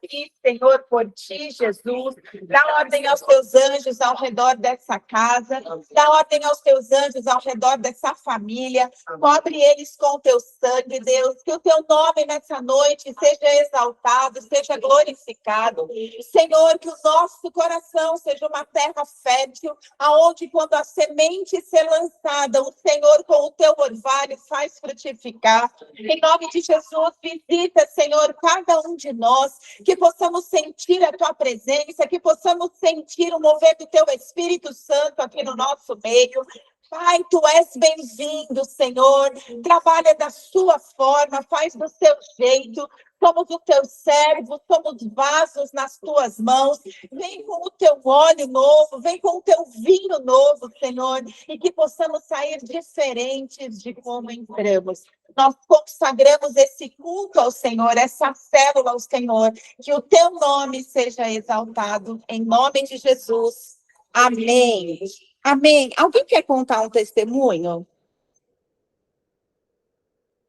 aqui, Senhor, por ti, Jesus. Dá ordem aos teus anjos ao redor dessa casa. Dá ordem aos teus anjos ao redor dessa família. Cobre eles com o teu sangue, Deus. Que o teu nome nessa noite seja exaltado, seja glorificado. Senhor, que o nosso coração seja uma terra fértil, aonde quando a semente ser lançada, o Senhor com o teu orvalho faz frutificar. Em nome de Jesus, visita, Senhor, cada um de nós, que possamos sentir a tua presença, que possamos sentir o mover do teu Espírito Santo aqui no nosso meio. Pai, tu és bem-vindo, Senhor. Trabalha da sua forma, faz do seu jeito. Somos o teu servo, somos vasos nas tuas mãos. Vem com o teu óleo novo, vem com o teu vinho novo, Senhor, e que possamos sair diferentes de como entramos. Nós consagramos esse culto ao Senhor, essa célula ao Senhor, que o teu nome seja exaltado, em nome de Jesus. Amém. Amém. Alguém quer contar um testemunho?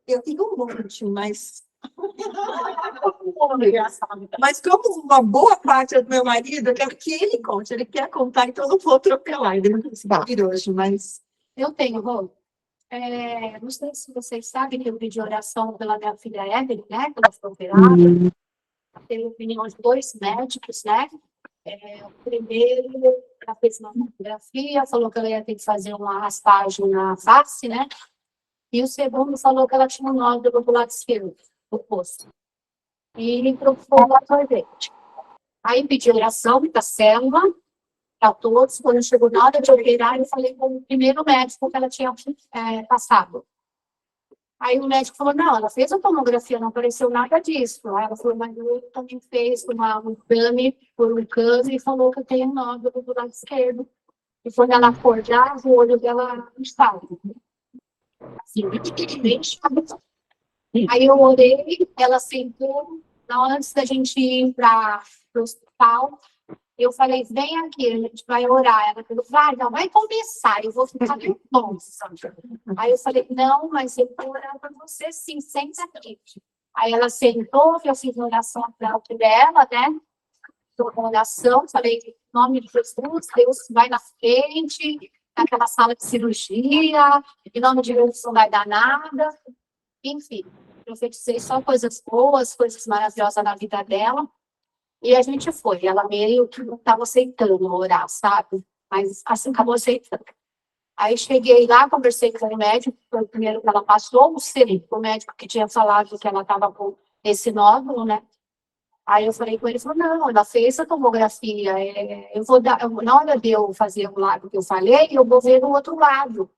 Eu tenho um monte, mas como uma boa parte do meu marido, eu quero que ele conte. Ele quer contar, então eu não vou atropelar. Ele não conseguiu vir hoje, mas... Eu tenho, Rô. Não sei se vocês sabem que eu pedi oração pela minha filha Evelyn, né? Que ela foi operada. Tenho opinião de 2 médicos, né? O primeiro, ela fez uma mamografia, falou que ela ia ter que fazer uma raspagem na face, né? E o segundo falou que ela tinha um nódulo do lado esquerdo, do rosto. E ele trocou o sorvete. Aí pedi oração da célula para todos. Quando chegou na hora de operar, eu falei com o primeiro médico que ela tinha passado. Aí o médico falou, não, ela fez a tomografia, não apareceu nada disso. Aí ela falou, mas eu também fez um exame por um câncer e falou que eu tenho um nódulo do lado esquerdo. E quando ela acordar, o olho dela estava. Assim, bem chato. Aí eu orei, ela sentou. Antes da gente ir para o hospital, eu falei, vem aqui, a gente vai orar. Ela falou, não vai começar, eu vou ficar nervosa. Aí eu falei, não, mas eu vou orar por você sim, senta aqui. Aí ela sentou, eu fiz oração para ela, né? Uma oração, falei, em nome de Jesus, Deus vai na frente, naquela sala de cirurgia, em nome de Jesus não vai dar nada. Enfim, profetizei só coisas boas, coisas maravilhosas na vida dela. E a gente foi. Ela meio que não estava aceitando orar, sabe? Mas assim acabou aceitando. Aí cheguei lá, conversei com o médico, foi o primeiro que ela passou, o médico que tinha falado que ela estava com esse nódulo, né? Aí eu falei com ele, ele falou, não, ela fez a tomografia, eu vou dar, na hora de eu fazer o lado que eu falei, eu vou ver do outro lado.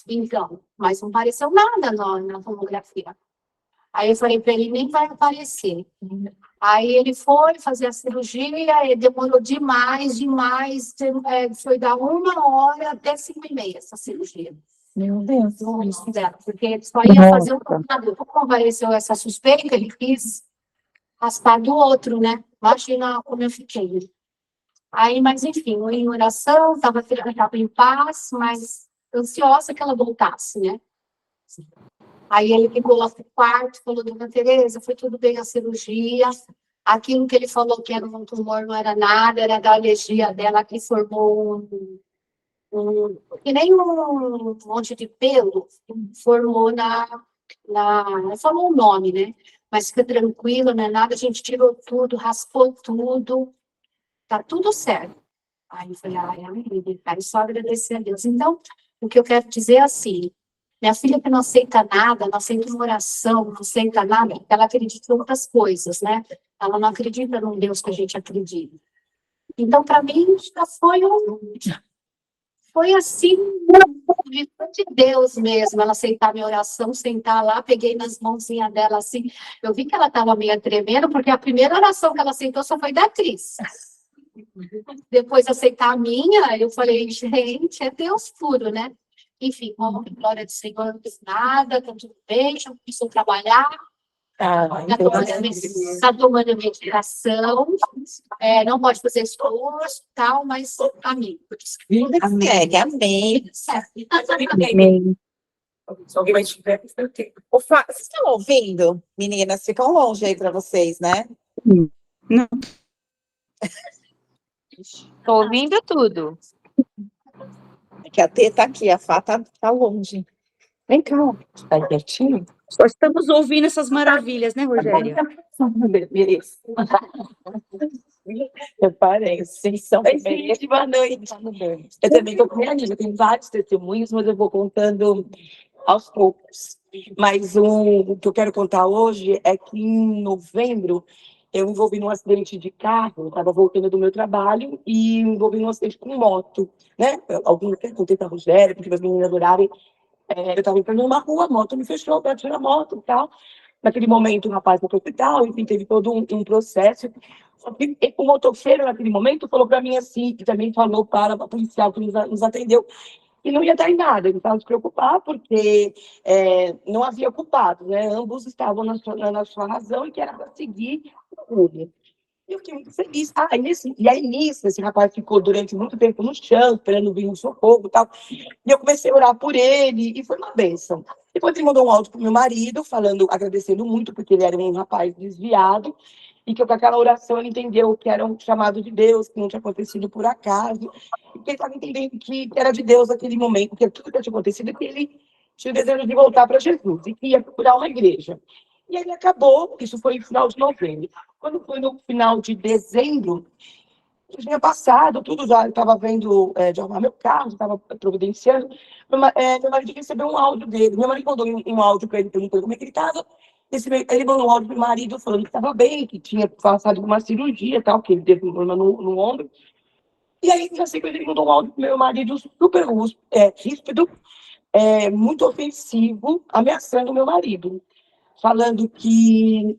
Então, mas não apareceu nada na tomografia. Aí eu falei para ele, nem vai aparecer. Aí ele foi fazer a cirurgia, e demorou demais, foi da 1h até 5h30 essa cirurgia. Meu Deus. Porque ele só ia fazer um computador. Como apareceu essa suspeita, ele quis raspar do outro, né? Imagina como eu fiquei. Aí, mas enfim, eu em oração, estava em paz, mas ansiosa que ela voltasse, né? Aí ele ficou lá no quarto, falou, dona Tereza, foi tudo bem a cirurgia. Aquilo que ele falou que era um tumor não era nada, era da alergia dela que formou que nem um monte de pelo, formou não falou o nome, né? Mas fica tranquilo, não é nada, a gente tirou tudo, raspou tudo, tá tudo certo. Aí eu falei, ai, amém, aí só agradecer a Deus. Então, o que eu quero dizer é assim, minha filha que não aceita nada, não aceita uma oração, não aceita nada, ela acredita em outras coisas, né? Ela não acredita num Deus que a gente acredita. Então, para mim, já foi assim, de Deus mesmo, ela aceitar minha oração, sentar lá, peguei nas mãozinhas dela assim, eu vi que ela estava meio tremendo, porque a primeira oração que ela aceitou só foi da Cris. Depois aceitar a minha, eu falei, gente, é Deus puro, né? Enfim, glória do Senhor, não fiz nada, tá tudo bem, já começou a trabalhar, está tomando medicação, não pode fazer esforço e tal, mas amém. Amém. Amém. Amém. Se alguém vai tiver, eu tenho. Vocês estão ouvindo? Meninas, ficam longe aí para vocês, né? Tô ouvindo tudo. É que a T tá aqui, a Fá tá longe. Vem cá, tá aí pertinho? Só estamos ouvindo essas maravilhas, né, Rogério? Mereço. Eu parei, vocês são Oi, gente, boa noite. Eu também estou com minha amiga, tem vários testemunhos, mas eu vou contando aos poucos. Mas o que eu quero contar hoje é que em novembro eu me envolvi num acidente de carro, estava voltando do meu trabalho e me envolvi num acidente com moto, né? Alguns até contei para a Rogéria, porque as meninas adoraram. Eu estava entrando numa rua, a moto me fechou para tirar a moto e tal. Naquele momento, o rapaz foi para o hospital, enfim, teve todo um processo. Só que o motoqueiro, naquele momento, falou para mim assim, que também falou para a policial que nos atendeu, que não ia dar em nada, ele estava se preocupar, porque não havia culpado, né? Ambos estavam na sua razão e que era para seguir o rumo. Eu fiquei muito feliz. E aí, nisso, esse rapaz ficou durante muito tempo no chão, esperando vir um socorro e tal. E eu comecei a orar por ele, e foi uma bênção. Depois ele mandou um áudio para o meu marido, falando, agradecendo muito, porque ele era um rapaz desviado, e que com aquela oração ele entendeu que era um chamado de Deus, que não tinha acontecido por acaso, e que ele estava entendendo que era de Deus naquele momento, que tudo que tinha acontecido, que ele tinha o desejo de voltar para Jesus, e que ia procurar uma igreja. E aí acabou, isso foi no final de novembro. Quando foi no final de dezembro, eu tinha passado, tudo já, eu estava vendo de arrumar meu carro, estava providenciando. Meu marido recebeu um áudio dele. Meu marido mandou um áudio para ele, perguntando como é que ele estava. Ele mandou um áudio para o marido falando que estava bem, que tinha passado por uma cirurgia tal, que ele teve um problema no ombro. E aí, já sei que ele mandou um áudio para o meu marido super ríspido, muito ofensivo, ameaçando o meu marido, falando que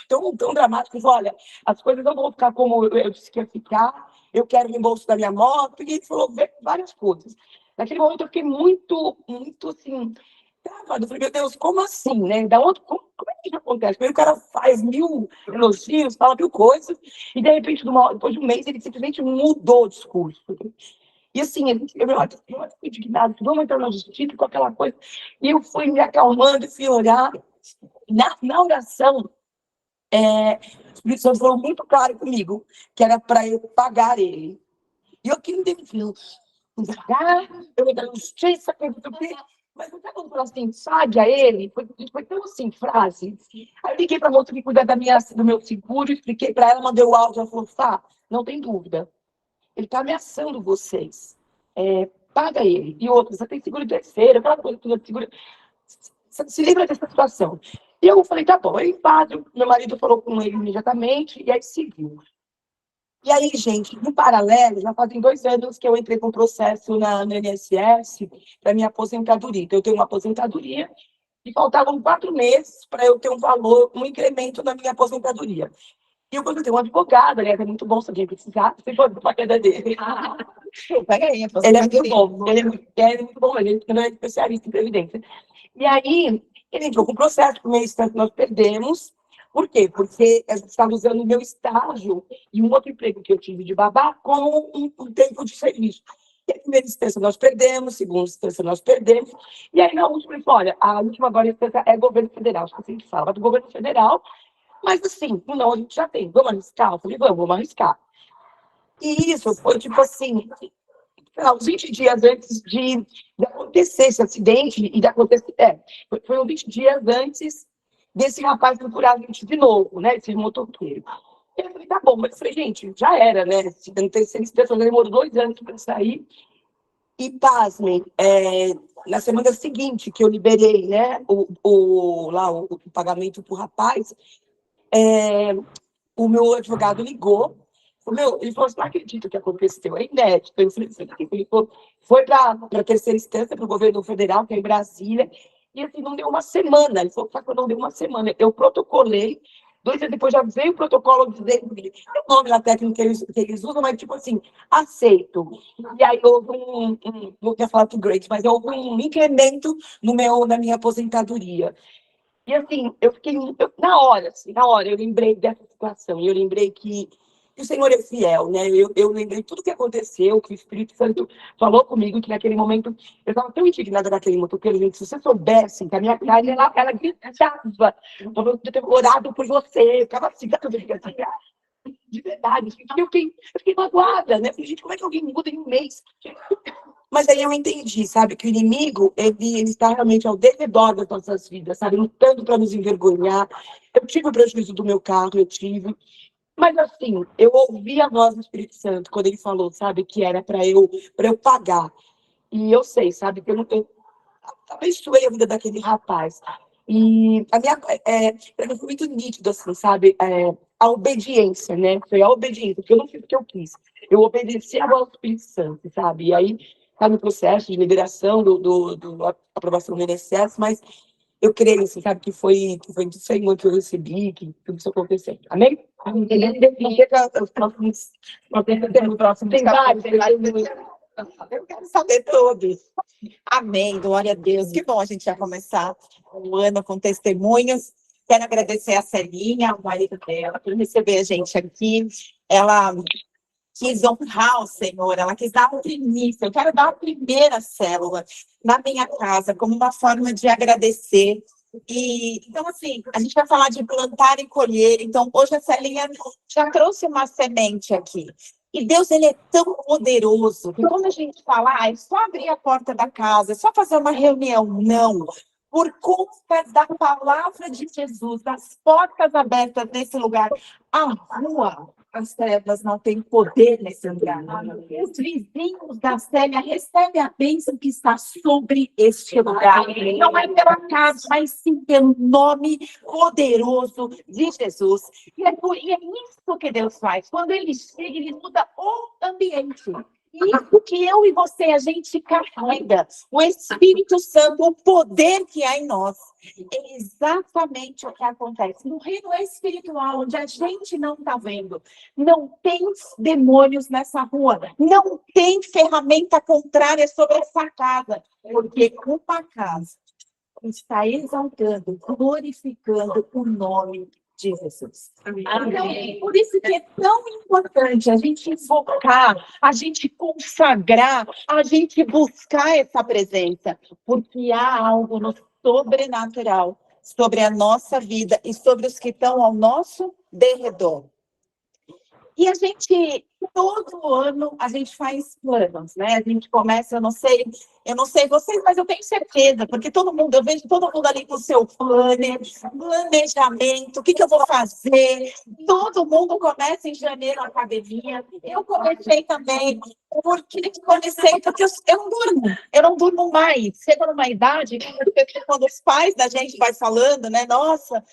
tão dramático, olha, as coisas não vão ficar como eu disse que ia ficar, eu quero o reembolso da minha moto, e ele falou várias coisas. Naquele momento eu fiquei muito, muito assim, travada. Eu falei, meu Deus, como assim, né? Como é que isso acontece? Primeiro o cara faz 1000 elogios, fala 1000 coisas, e de repente, depois de um mês, ele simplesmente mudou o discurso. E assim, eu fui indignado, vamos entrar na justiça com aquela coisa, e eu fui me acalmando e fui orar. Na oração, o Espírito Santo falou muito claro comigo, que era para eu pagar ele. E eu aqui não devo pagar, eu vou dar justiça, mas não tá quando falou assim, sabe a ele? Foi tão assim, frase. Aí eu liguei para a moça que cuida do meu seguro, expliquei para ela, mandei o áudio, ela falou, não tem dúvida, ele está ameaçando vocês. Paga ele. E outros, você tem seguro de terceiro, aquela coisa que seguro. Você se lembra dessa situação? E eu falei, tá bom. Aí, padre, meu marido falou com ele imediatamente, e aí seguiu. E aí, gente, no paralelo, já fazem 2 anos que eu entrei com um processo no INSS para minha aposentadoria. Então, eu tenho uma aposentadoria e faltavam 4 meses para eu ter um incremento na minha aposentadoria. E eu contratei um advogado, aliás, é muito bom se alguém precisar, você pode dar uma queda dele. Ele é muito bom, ele é muito bom, ele é especialista em previdência. E aí, ele entrou com processo, por meio instante nós perdemos. Por quê? Porque a gente estava usando o meu estágio e um outro emprego que eu tive de babá como um tempo de serviço. E a primeira instância nós perdemos, a segunda instância nós perdemos. E aí, na última, ele falou, olha, a última agora instância é governo federal, acho que assim que fala, do governo federal. Mas assim, não, a gente já tem, vamos arriscar? Eu falei, vamos arriscar. E isso foi tipo assim, uns 20 dias antes de acontecer esse acidente e de acontecer. Foi uns 20 dias antes desse rapaz procurar a gente de novo, né? Esse motoqueiro. Eu falei, tá bom, mas eu falei, gente, já era, né? Se não tem certeza, demorou 2 anos para sair. E pasmem, na semana seguinte que eu liberei, né, o pagamento para o rapaz, o meu advogado ligou. Ele falou assim, não acredito que aconteceu, é inédito. Ele falou, foi para a terceira instância, para o governo federal, que é em Brasília, e assim, não deu uma semana. Ele falou que não deu uma semana. Eu protocolei, 2 dias depois já veio o protocolo dizendo, tem um nome na técnica que eles usam, mas tipo assim, aceito. E aí houve não quero falar upgrade, mas houve um incremento na minha aposentadoria. E assim, na hora, eu lembrei dessa situação, e eu lembrei que que o Senhor é fiel, né? Eu lembrei tudo que aconteceu, que o Espírito Santo falou comigo, que naquele momento, eu estava tão indignada naquele motoqueiro, gente, se você soubesse que a minha cara, ela gritava, falou de ter orado por você, eu ficava assim, sabe, eu fiquei assim, de verdade, eu fiquei magoada, né? Falei, gente, como é que alguém muda em um mês? Mas aí eu entendi, sabe, que o inimigo, ele está realmente ao derredor das nossas vidas, sabe, lutando para nos envergonhar. Eu tive o prejuízo do meu carro, eu tive. Mas assim, eu ouvi a voz do Espírito Santo quando ele falou, sabe, que era para eu pagar. E eu sei, sabe, que eu não eu abençoei a vida daquele rapaz. E a minha, pra mim foi muito nítido, assim, sabe, a obediência, né? Foi a obediência, porque eu não fiz o que eu quis. Eu obedeci a voz do Espírito Santo, sabe? E aí tá no processo de liberação do aprovação do INSS, mas eu creio, assim, sabe, que foi do Senhor que eu recebi, que tudo isso aconteceu. Amém? Tem vários, eu quero saber todos. Amém, glória a Deus. Que bom a gente já começar o ano com testemunhos. Quero agradecer a Celinha, o marido dela, por receber a gente aqui. Ela quis honrar o Senhor, ela quis dar a primícia. Eu quero dar a primeira célula na minha casa, como uma forma de agradecer. E, então, assim, a gente vai falar de plantar e colher. Então, hoje a Celinha já trouxe uma semente aqui. E Deus, ele é tão poderoso que quando a gente fala, é só abrir a porta da casa, é só fazer uma reunião. Não. Por conta da palavra de Jesus, das portas abertas nesse lugar, a rua, as trevas não têm poder nesse lugar. Os vizinhos da Célia recebem a bênção que está sobre este lugar. Não é pela casa, mas sim pelo nome poderoso de Jesus. E é isso que Deus faz. Quando ele chega, ele muda o ambiente. Isso que eu e você, a gente carrega, o Espírito Santo, o poder que há em nós. É exatamente o que acontece. No reino espiritual, onde a gente não está vendo, não tem demônios nessa rua, não tem ferramenta contrária sobre essa casa, porque uma casa está exaltando, glorificando o nome de Jesus. Amém. Por isso que é tão importante a gente invocar, a gente consagrar, a gente buscar essa presença, porque há algo no sobrenatural sobre a nossa vida e sobre os que estão ao nosso derredor. E a gente, todo ano, a gente faz planos, né? A gente começa, eu não sei vocês, mas eu tenho certeza, porque todo mundo, eu vejo todo mundo ali com o seu planejamento, o que eu vou fazer. Todo mundo começa em janeiro a academia. Eu comecei também, porque eu não durmo mais. Chega numa idade, quando os pais da gente vai falando, né? Nossa,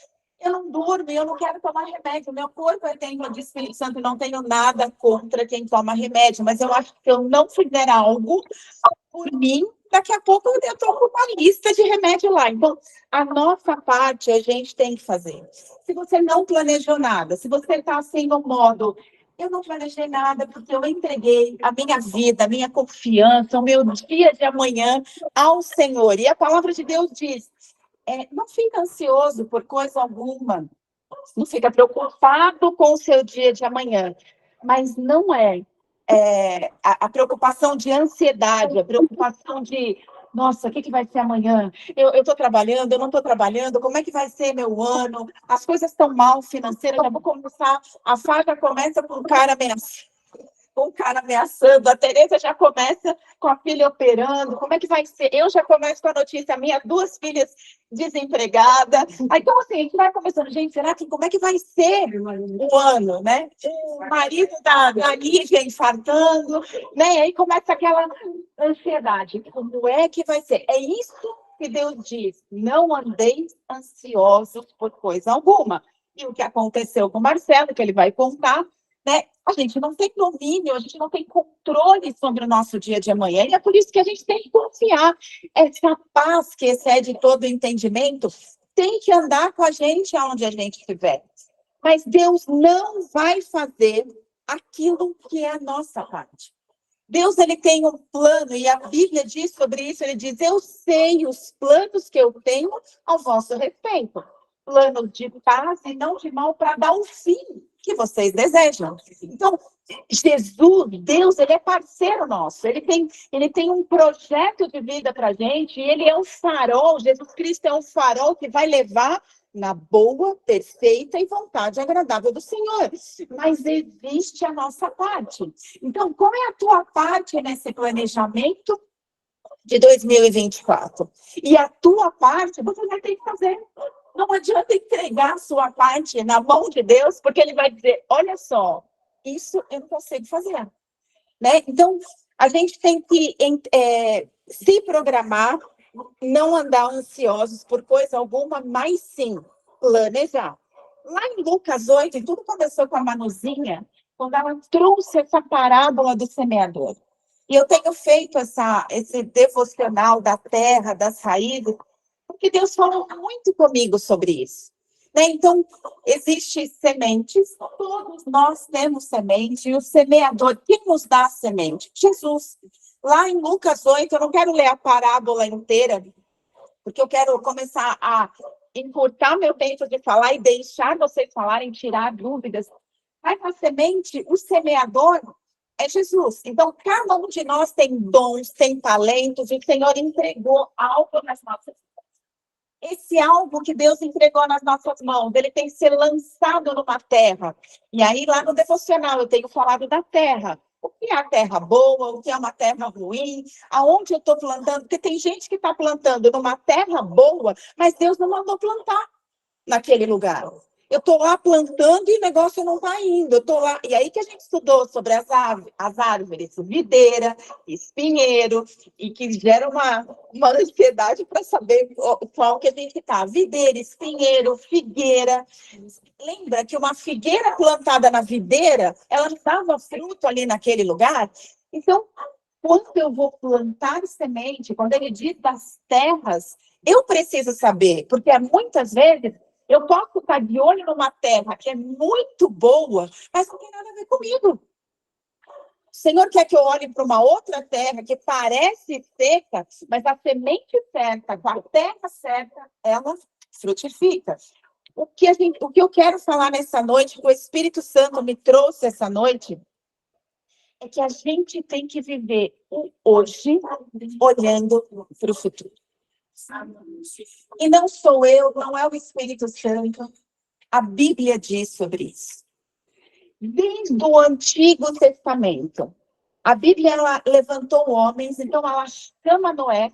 eu não durmo, eu não quero tomar remédio. Meu corpo é templo de Espírito Santo, não tenho nada contra quem toma remédio, mas eu acho que se eu não fizer algo por mim, daqui a pouco eu estou com uma lista de remédio lá. Então, a nossa parte a gente tem que fazer. Se você não planejou nada, se você está assim no modo, eu não planejei nada porque eu entreguei a minha vida, a minha confiança, o meu dia de amanhã ao Senhor. E a palavra de Deus diz, não fica ansioso por coisa alguma, não fica preocupado com o seu dia de amanhã, mas não a preocupação de ansiedade, a preocupação de, nossa, o que vai ser amanhã? Eu estou trabalhando, eu não estou trabalhando, como é que vai ser meu ano? As coisas estão mal financeiras, já vou começar, a faca começa com o cara ameaçando, a Tereza já começa com a filha operando, como é que vai ser? Eu já começo com a notícia, minhas 2 filhas desempregadas. Aí, então, assim, a gente vai começando, gente, como é que vai ser o ano, né? O marido da Lívia infartando, né? Aí começa aquela ansiedade. Como é que vai ser? É isso que Deus diz, não andeis ansiosos por coisa alguma. E o que aconteceu com o Marcelo, que ele vai contar, né? A gente não tem domínio, a gente não tem controle sobre o nosso dia de amanhã. E é por isso que a gente tem que confiar. Essa paz que excede todo entendimento tem que andar com a gente aonde a gente estiver. Mas Deus não vai fazer aquilo que é a nossa parte. Deus, ele tem um plano, e a Bíblia diz sobre isso, ele diz, eu sei os planos que eu tenho ao vosso respeito. Planos de paz e não de mal, para dar um fim que vocês desejam. Então, Jesus, Deus, ele é parceiro nosso, ele tem um projeto de vida para a gente, e ele é um farol, Jesus Cristo é um farol que vai levar na boa, perfeita e vontade agradável do Senhor. Mas existe a nossa parte. Então, qual é a tua parte nesse planejamento de 2024? E a tua parte, você vai ter que fazer. Não adianta entregar a sua parte na mão de Deus, porque ele vai dizer, olha só, isso eu não consigo fazer. Né? Então, a gente tem que se programar, não andar ansiosos por coisa alguma, mas sim planejar. Lá em Lucas 8, tudo começou com a Manuzinha, quando ela trouxe essa parábola do semeador. E eu tenho feito esse devocional da terra, das raízes, porque Deus falou muito comigo sobre isso. Né? Então, existem sementes, todos nós temos semente, e o semeador, quem nos dá a semente? Jesus. Lá em Lucas 8, eu não quero ler a parábola inteira, porque eu quero começar a encurtar meu tempo de falar e deixar vocês falarem, tirar dúvidas. Mas a semente, o semeador é Jesus. Então, cada um de nós tem dons, tem talentos, e o Senhor entregou algo nas nossas mãos. Esse algo que Deus entregou nas nossas mãos, ele tem que ser lançado numa terra. E aí, lá no devocional, eu tenho falado da terra. O que é a terra boa, o que é uma terra ruim, aonde eu estou plantando, porque tem gente que está plantando numa terra boa, mas Deus não mandou plantar naquele lugar. Eu estou lá plantando e o negócio não está indo. Eu estou lá. E aí que a gente estudou sobre as árvores, videira, espinheiro, e que gera uma ansiedade para saber qual que a gente está. Videira, espinheiro, figueira. Lembra que uma figueira plantada na videira, ela não dava fruto ali naquele lugar? Então, quando eu vou plantar semente, quando ele diz das terras, eu preciso saber, porque muitas vezes eu posso estar de olho numa terra que é muito boa, mas não tem nada a ver comigo. O Senhor quer que eu olhe para uma outra terra que parece seca, mas a semente certa, com a terra certa, ela frutifica. O que eu quero falar nessa noite, que o Espírito Santo me trouxe essa noite, é que a gente tem que viver o hoje olhando para o futuro. E não sou eu, não é o Espírito Santo. A Bíblia diz sobre isso. Desde o Antigo Testamento, a Bíblia ela levantou homens, então ela chama Noé.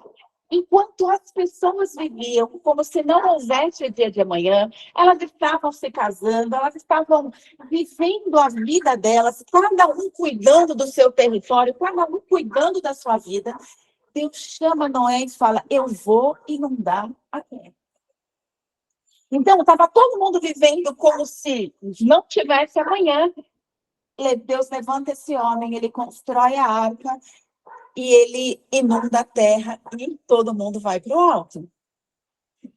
Enquanto as pessoas viviam como se não houvesse o dia de amanhã, elas estavam se casando, elas estavam vivendo a vida delas, cada um cuidando do seu território, cada um cuidando da sua vida. Deus chama Noé e fala, eu vou inundar a terra. Então, estava todo mundo vivendo como se não tivesse amanhã. Deus levanta esse homem, ele constrói a arca e ele inunda a terra e todo mundo vai para o alto.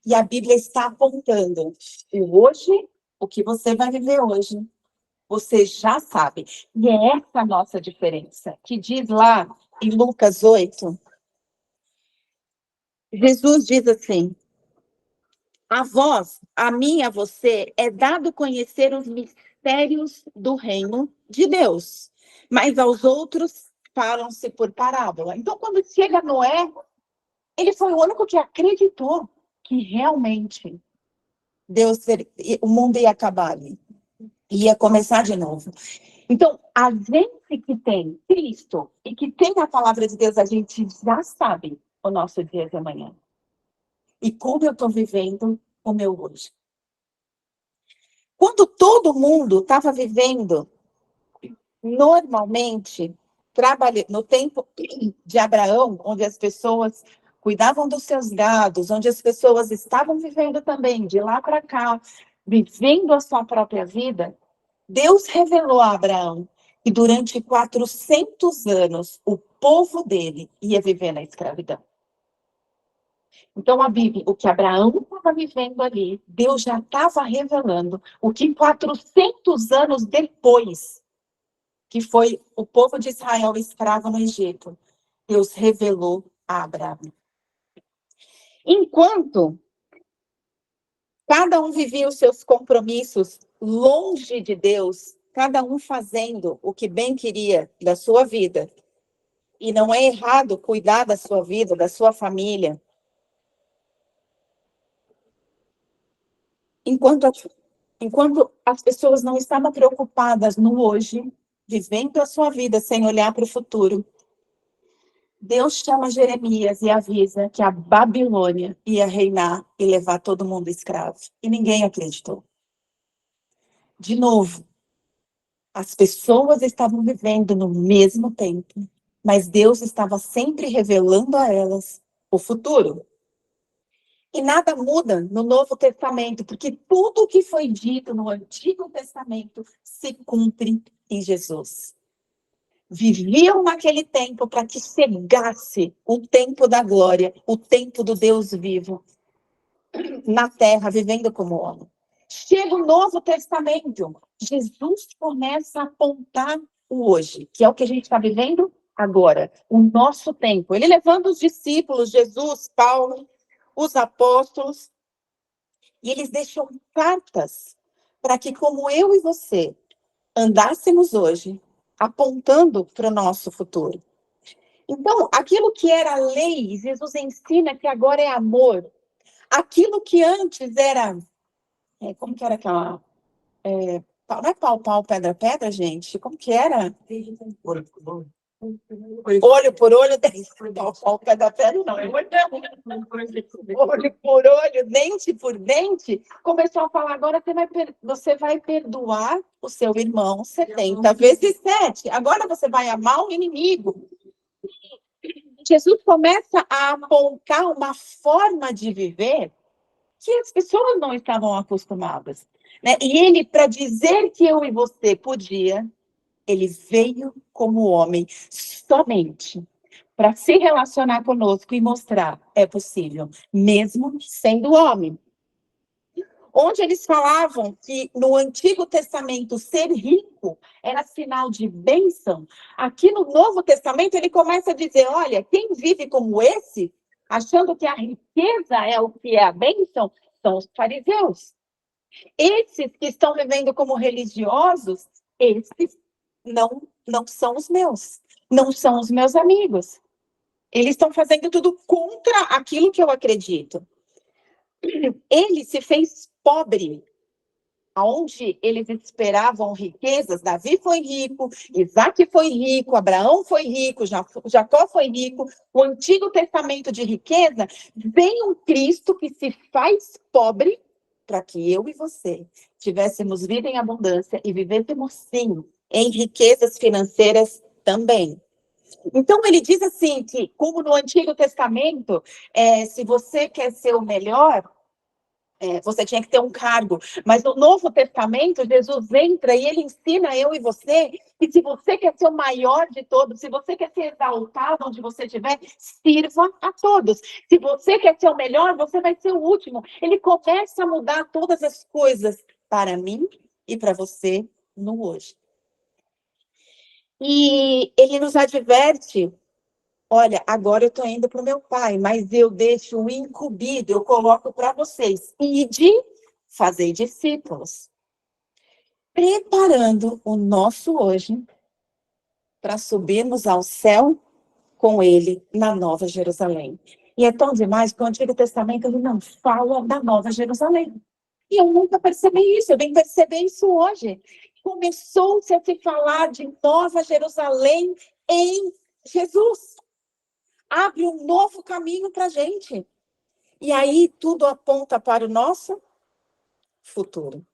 E a Bíblia está apontando hoje, o que você vai viver hoje, você já sabe. E é essa a nossa diferença, que diz lá em Lucas 8, Jesus diz assim, a vós, a mim e a você, é dado conhecer os mistérios do reino de Deus, mas aos outros falam-se por parábola. Então, quando chega Noé, ele foi o único que acreditou que realmente o mundo ia acabar ali, ia começar de novo. Então, a gente que tem Cristo e que tem a palavra de Deus, a gente já sabe o nosso dia de amanhã. E como eu estou vivendo o meu hoje. Quando todo mundo estava vivendo normalmente, no tempo de Abraão, onde as pessoas cuidavam dos seus gados, onde as pessoas estavam vivendo também de lá para cá, vivendo a sua própria vida, Deus revelou a Abraão que durante 400 anos o povo dele ia viver na escravidão. Então, a Bíblia, o que Abraão estava vivendo ali, Deus já estava revelando o que 400 anos depois, que foi o povo de Israel escravo no Egito, Deus revelou a Abraão. Enquanto cada um vivia os seus compromissos longe de Deus, cada um fazendo o que bem queria da sua vida. E não é errado cuidar da sua vida, da sua família. Enquanto as pessoas não estavam preocupadas no hoje, vivendo a sua vida sem olhar para o futuro, Deus chama Jeremias e avisa que a Babilônia ia reinar e levar todo mundo escravo. E ninguém acreditou. De novo, as pessoas estavam vivendo no mesmo tempo, mas Deus estava sempre revelando a elas o futuro. E nada muda no Novo Testamento, porque tudo o que foi dito no Antigo Testamento se cumpre em Jesus. Viviam naquele tempo para que chegasse o tempo da glória, o tempo do Deus vivo na terra, vivendo como homem. Chega o Novo Testamento, Jesus começa a apontar o hoje, que é o que a gente está vivendo agora, o nosso tempo. Ele levando os discípulos, Jesus, Paulo, os apóstolos, e eles deixam cartas para que, como eu e você, andássemos hoje, apontando para o nosso futuro. Então, aquilo que era lei, Jesus ensina que agora é amor. Aquilo que antes era... como que era aquela... não é pau, pedra, pedra, gente? Como que era? Olho por olho, pau, pedra, pedra, não. Olho por olho, dente por dente. Começou a falar, agora você vai perdoar o seu irmão 70 vezes 7. Agora você vai amar o inimigo. Jesus começa a apontar uma forma de viver que as pessoas não estavam acostumadas, né? E ele, para dizer que eu e você podia, ele veio como homem somente para se relacionar conosco e mostrar, é possível, mesmo sendo homem. Onde eles falavam que no Antigo Testamento ser rico era sinal de bênção, aqui no Novo Testamento ele começa a dizer, olha, quem vive como esse, achando que a riqueza é o que é a bênção, são os fariseus. Esses que estão vivendo como religiosos, esses não são os meus, não são os meus amigos. Eles estão fazendo tudo contra aquilo que eu acredito. Ele se fez pobre, aonde eles esperavam riquezas. Davi foi rico, Isaac foi rico, Abraão foi rico, Jacó foi rico. O Antigo Testamento de riqueza, vem um Cristo que se faz pobre para que eu e você tivéssemos vida em abundância e vivêssemos, sim, em riquezas financeiras também. Então, ele diz assim, que como no Antigo Testamento, se você quer ser o melhor, você tinha que ter um cargo. Mas no Novo Testamento, Jesus entra e ele ensina eu e você que se você quer ser o maior de todos, se você quer ser exaltado onde você estiver, sirva a todos. Se você quer ser o melhor, você vai ser o último. Ele começa a mudar todas as coisas para mim e para você no hoje. E ele nos adverte, olha, agora eu estou indo para o meu pai, mas eu deixo um incumbido, eu coloco para vocês. Ide, fazei discípulos. Preparando o nosso hoje para subirmos ao céu com ele na Nova Jerusalém. E é tão demais que o Antigo Testamento ele não fala da Nova Jerusalém. E eu nunca percebi isso, eu vim perceber isso hoje. Começou-se a se falar de Nova Jerusalém em Jesus. Abre um novo caminho para a gente. E aí tudo aponta para o nosso futuro.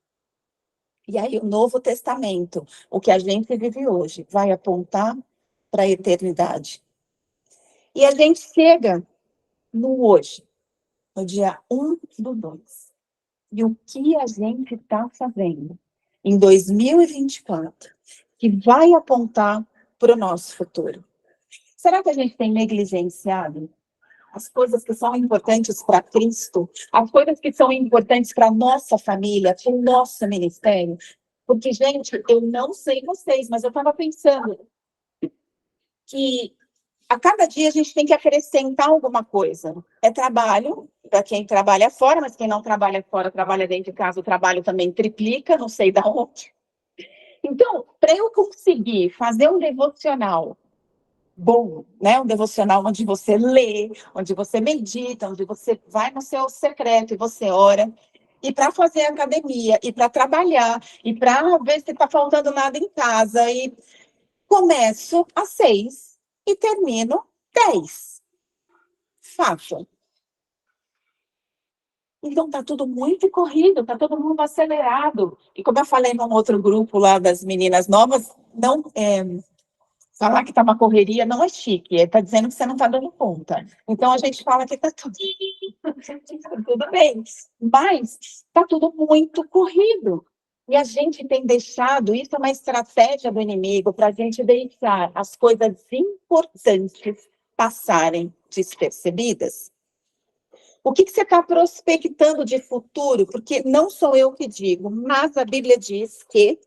E aí o Novo Testamento, o que a gente vive hoje, vai apontar para a eternidade. E a gente chega no hoje, no dia 1/2. E o que a gente está fazendo em 2024, que vai apontar para o nosso futuro? Será que a gente tem negligenciado as coisas que são importantes para Cristo, as coisas que são importantes para a nossa família, para o nosso ministério? Porque, gente, eu não sei vocês, mas eu estava pensando que a cada dia a gente tem que acrescentar alguma coisa. É trabalho, para quem trabalha fora, mas quem não trabalha fora, trabalha dentro de casa, o trabalho também triplica, não sei da onde. Então, para eu conseguir fazer um devocional bom, né? Um devocional onde você lê, onde você medita, onde você vai no seu secreto e você ora, e para fazer academia, e para trabalhar, e para ver se está faltando nada em casa, e começo às 6 e termino 10. Faço. Então tá tudo muito corrido, tá todo mundo acelerado. E como eu falei num outro grupo lá das meninas novas, não falar que tá uma correria não é chique, tá dizendo que você não tá dando conta. Então a gente fala que tá tudo bem, mas tá tudo muito corrido. E a gente tem deixado, isso é uma estratégia do inimigo, para a gente deixar as coisas importantes passarem despercebidas. O que você está prospectando de futuro? Porque não sou eu que digo, mas a Bíblia diz que...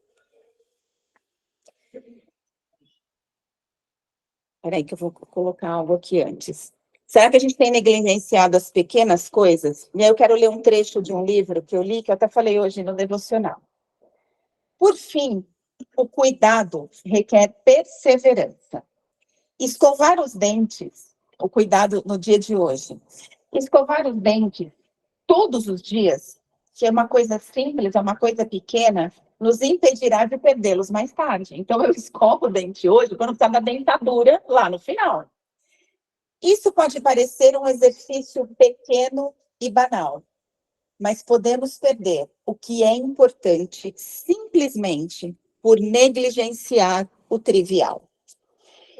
Peraí que eu vou colocar algo aqui antes. Será que a gente tem negligenciado as pequenas coisas? E aí eu quero ler um trecho de um livro que eu li, que eu até falei hoje no devocional. Por fim, o cuidado requer perseverança. Escovar os dentes, o cuidado no dia de hoje. Escovar os dentes todos os dias, que é uma coisa simples, é uma coisa pequena, nos impedirá de perdê-los mais tarde. Então, eu escovo o dente hoje quando precisa da dentadura lá no final. Isso pode parecer um exercício pequeno e banal, mas podemos perder o que é importante simplesmente por negligenciar o trivial.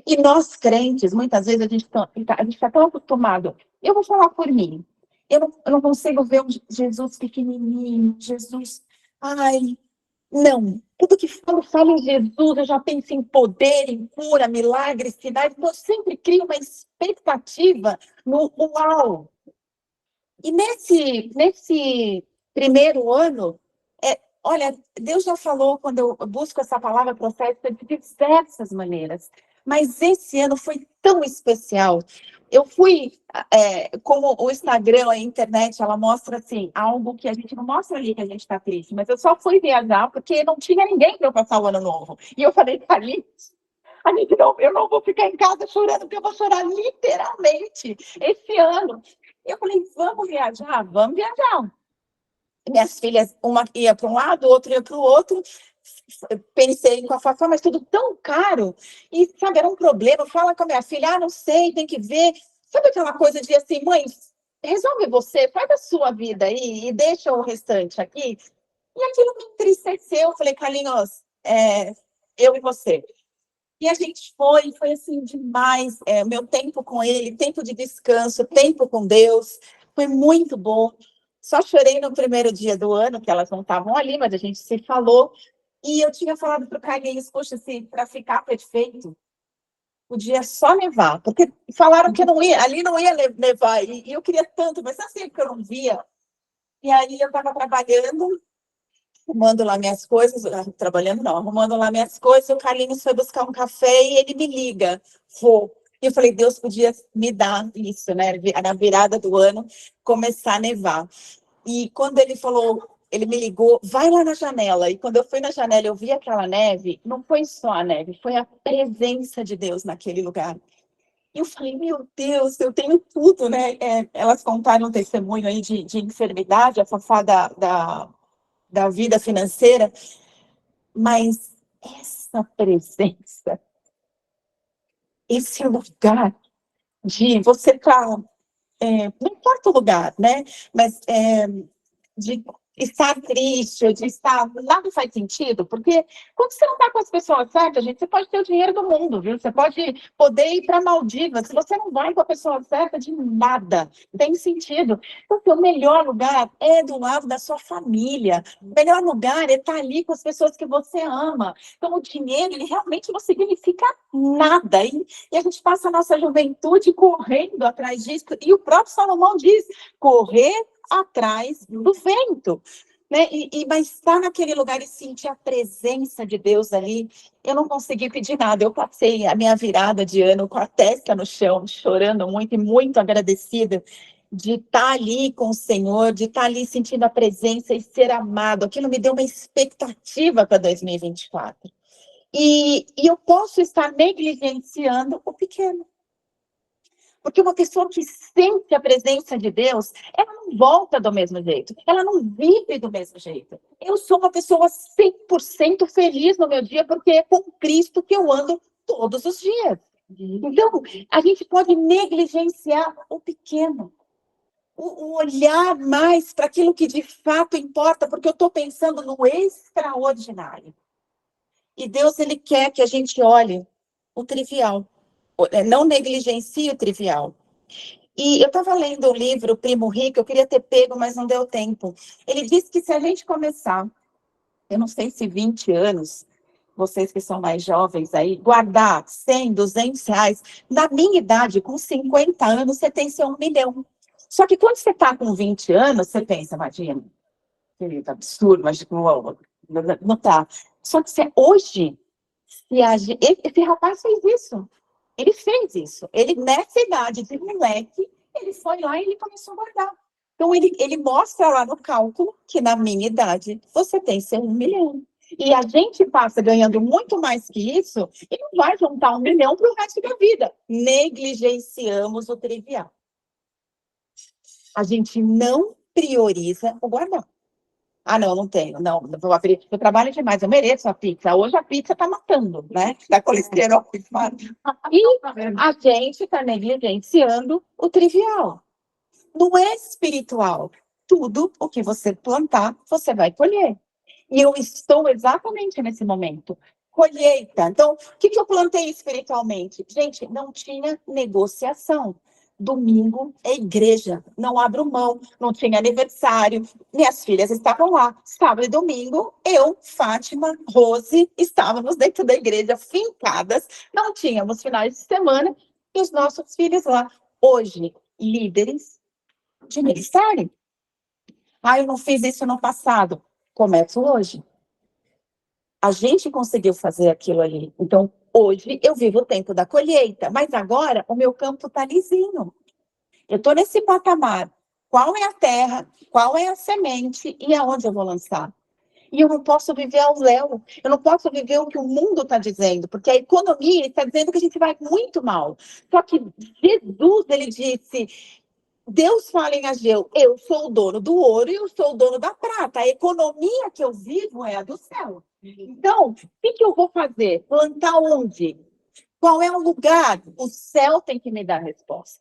E nós, crentes, muitas vezes a gente está tão acostumado. Eu vou falar por mim. Eu não consigo ver um Jesus pequenininho, Jesus... Ai, não. Tudo que falo em Jesus, eu já penso em poder, em cura, milagres, sinais. Então, eu sempre crio uma expectativa no uau. E nesse primeiro ano, olha, Deus já falou, quando eu busco essa palavra profética, de diversas maneiras. Mas esse ano foi tão especial. Eu fui, como o Instagram, a internet, ela mostra, assim, algo que a gente não mostra ali que a gente está triste, mas eu só fui viajar porque não tinha ninguém para eu passar o ano novo. E eu falei, Thalita, eu não vou ficar em casa chorando, porque eu vou chorar literalmente esse ano. Eu falei, vamos viajar? Vamos viajar. Minhas filhas, uma ia para um lado, outra ia para o outro. Pensei com a Fafá, mas tudo tão caro. E, sabe, era um problema. Fala com a minha filha, não sei, tem que ver. Sabe aquela coisa de assim, mãe, resolve você, faz a sua vida aí e deixa o restante aqui. E aquilo me entristeceu. Eu falei, Carlinhos, eu e você. E a gente foi assim, demais. Meu tempo com ele, tempo de descanso, tempo com Deus. Foi muito bom. Só chorei no primeiro dia do ano, que elas não estavam ali, mas a gente se falou. E eu tinha falado para o Carlinhos, poxa, assim, para ficar perfeito, podia só nevar. Porque falaram que não ia, ali não ia nevar. E eu queria tanto, mas sabe sempre que eu não via? E aí eu estava trabalhando, arrumando lá minhas coisas, trabalhando não, arrumando lá minhas coisas, o Carlinhos foi buscar um café e ele me liga, vou. E eu falei, Deus podia me dar isso, né? Na virada do ano, começar a nevar. E quando ele falou, ele me ligou, vai lá na janela. E quando eu fui na janela, eu vi aquela neve, não foi só a neve, foi a presença de Deus naquele lugar. E eu falei, meu Deus, eu tenho tudo, né? Elas contaram um testemunho aí de enfermidade, a Fafá da vida financeira, mas essa presença, esse lugar de você estar, não importa o lugar, né? Mas de estar triste, ou de estar... Nada faz sentido, porque quando você não está com as pessoas certas, gente, você pode ter o dinheiro do mundo, viu? Você pode poder ir para Maldivas. Se você não vai com a pessoa certa, de nada tem sentido. Porque o melhor lugar é do lado da sua família. O melhor lugar é estar ali com as pessoas que você ama. Então, o dinheiro, ele realmente não significa nada. E a gente passa a nossa juventude correndo atrás disso. E o próprio Salomão diz, correr atrás do vento, né? Mas estar naquele lugar e sentir a presença de Deus ali, eu não consegui pedir nada. Eu passei a minha virada de ano com a testa no chão, chorando muito e muito agradecida. de estar ali com o Senhor, de estar ali sentindo a presença e ser amado. Aquilo me deu uma expectativa para 2024. E eu posso estar negligenciando o pequeno. Porque uma pessoa que sente a presença de Deus, ela não volta do mesmo jeito, ela não vive do mesmo jeito. Eu sou uma pessoa 100% feliz no meu dia, porque é com Cristo que eu ando todos os dias. Então, a gente pode negligenciar o pequeno, o olhar mais para aquilo que de fato importa, porque eu estou pensando no extraordinário. E Deus, ele quer que a gente olhe o trivial, não negligencie o trivial. E eu estava lendo o livro Primo Rico, eu queria ter pego, mas não deu tempo. Ele diz que se a gente começar, eu não sei se 20 anos, vocês que são mais jovens aí, guardar 100, 200 reais, na minha idade, com 50 anos, você tem seu 1 milhão. Só que quando você está com 20 anos, você pensa, imagina, que absurdo, mas não tá. Só que hoje, esse rapaz fez isso. Ele fez isso. Ele, nessa idade de moleque, ele foi lá e ele começou a guardar. Então, ele mostra lá no cálculo que na minha idade você tem seu 1 milhão. E a gente passa ganhando muito mais que isso e não vai juntar 1 milhão para o resto da vida. Negligenciamos o trivial. A gente não prioriza o guardar. Ah, não tenho. Não, vou abrir. Eu trabalho demais, eu mereço a pizza. Hoje a pizza está matando, né? Dá colesterol. E a gente está negligenciando o trivial. Não é espiritual. Tudo o que você plantar, você vai colher. E eu estou exatamente nesse momento. Colheita. Então, o que eu plantei espiritualmente? Gente, não tinha negociação. Domingo é igreja, não abro mão, não tinha aniversário, minhas filhas estavam lá. Sábado e domingo, eu, Fátima, Rose, estávamos dentro da igreja, fincadas, não tínhamos finais de semana, e os nossos filhos lá. Hoje, líderes de aniversário. Ah, eu não fiz isso no passado. Começo hoje. A gente conseguiu fazer aquilo ali. Então, hoje eu vivo o tempo da colheita, mas agora o meu campo está lisinho. Eu estou nesse patamar. Qual é a terra? Qual é a semente? E aonde eu vou lançar? E eu não posso viver ao léu. Eu não posso viver o que o mundo está dizendo, porque a economia está dizendo que a gente vai muito mal. Só que Jesus, ele disse, Deus fala em Ageu, eu sou o dono do ouro e eu sou o dono da prata. A economia que eu vivo é a do céu. Então, o que eu vou fazer? Plantar onde? Qual é o lugar? O céu tem que me dar a resposta.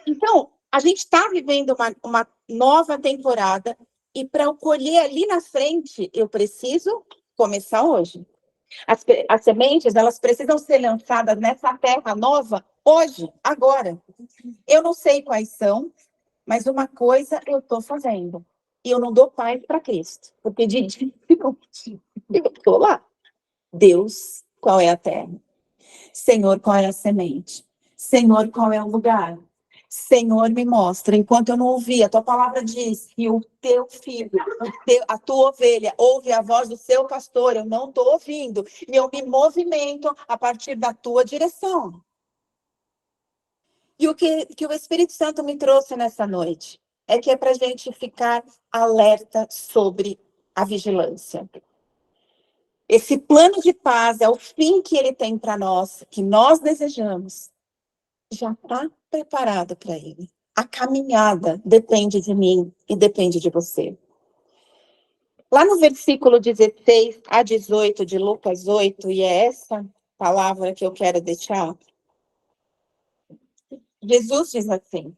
Então, a gente está vivendo uma nova temporada e para eu colher ali na frente, eu preciso começar hoje. As sementes, elas precisam ser lançadas nessa terra nova hoje, agora. Eu não sei quais são, mas uma coisa eu estou fazendo. E eu não dou paz para Cristo, porque de dia eu estou lá. Deus, qual é a terra? Senhor, qual é a semente? Senhor, qual é o lugar? Senhor, me mostra. Enquanto eu não ouvi, a tua palavra diz que o teu filho, a tua ovelha, ouve a voz do seu pastor. Eu não estou ouvindo. E eu me movimento a partir da tua direção. E o que o Espírito Santo me trouxe nessa noite é que é para a gente ficar alerta sobre a vigilância. Esse plano de paz é o fim que ele tem para nós, que nós desejamos. Já está preparado para ele. A caminhada depende de mim e depende de você. Lá no versículo 16 a 18 de Lucas 8, e é essa palavra que eu quero deixar, Jesus diz assim,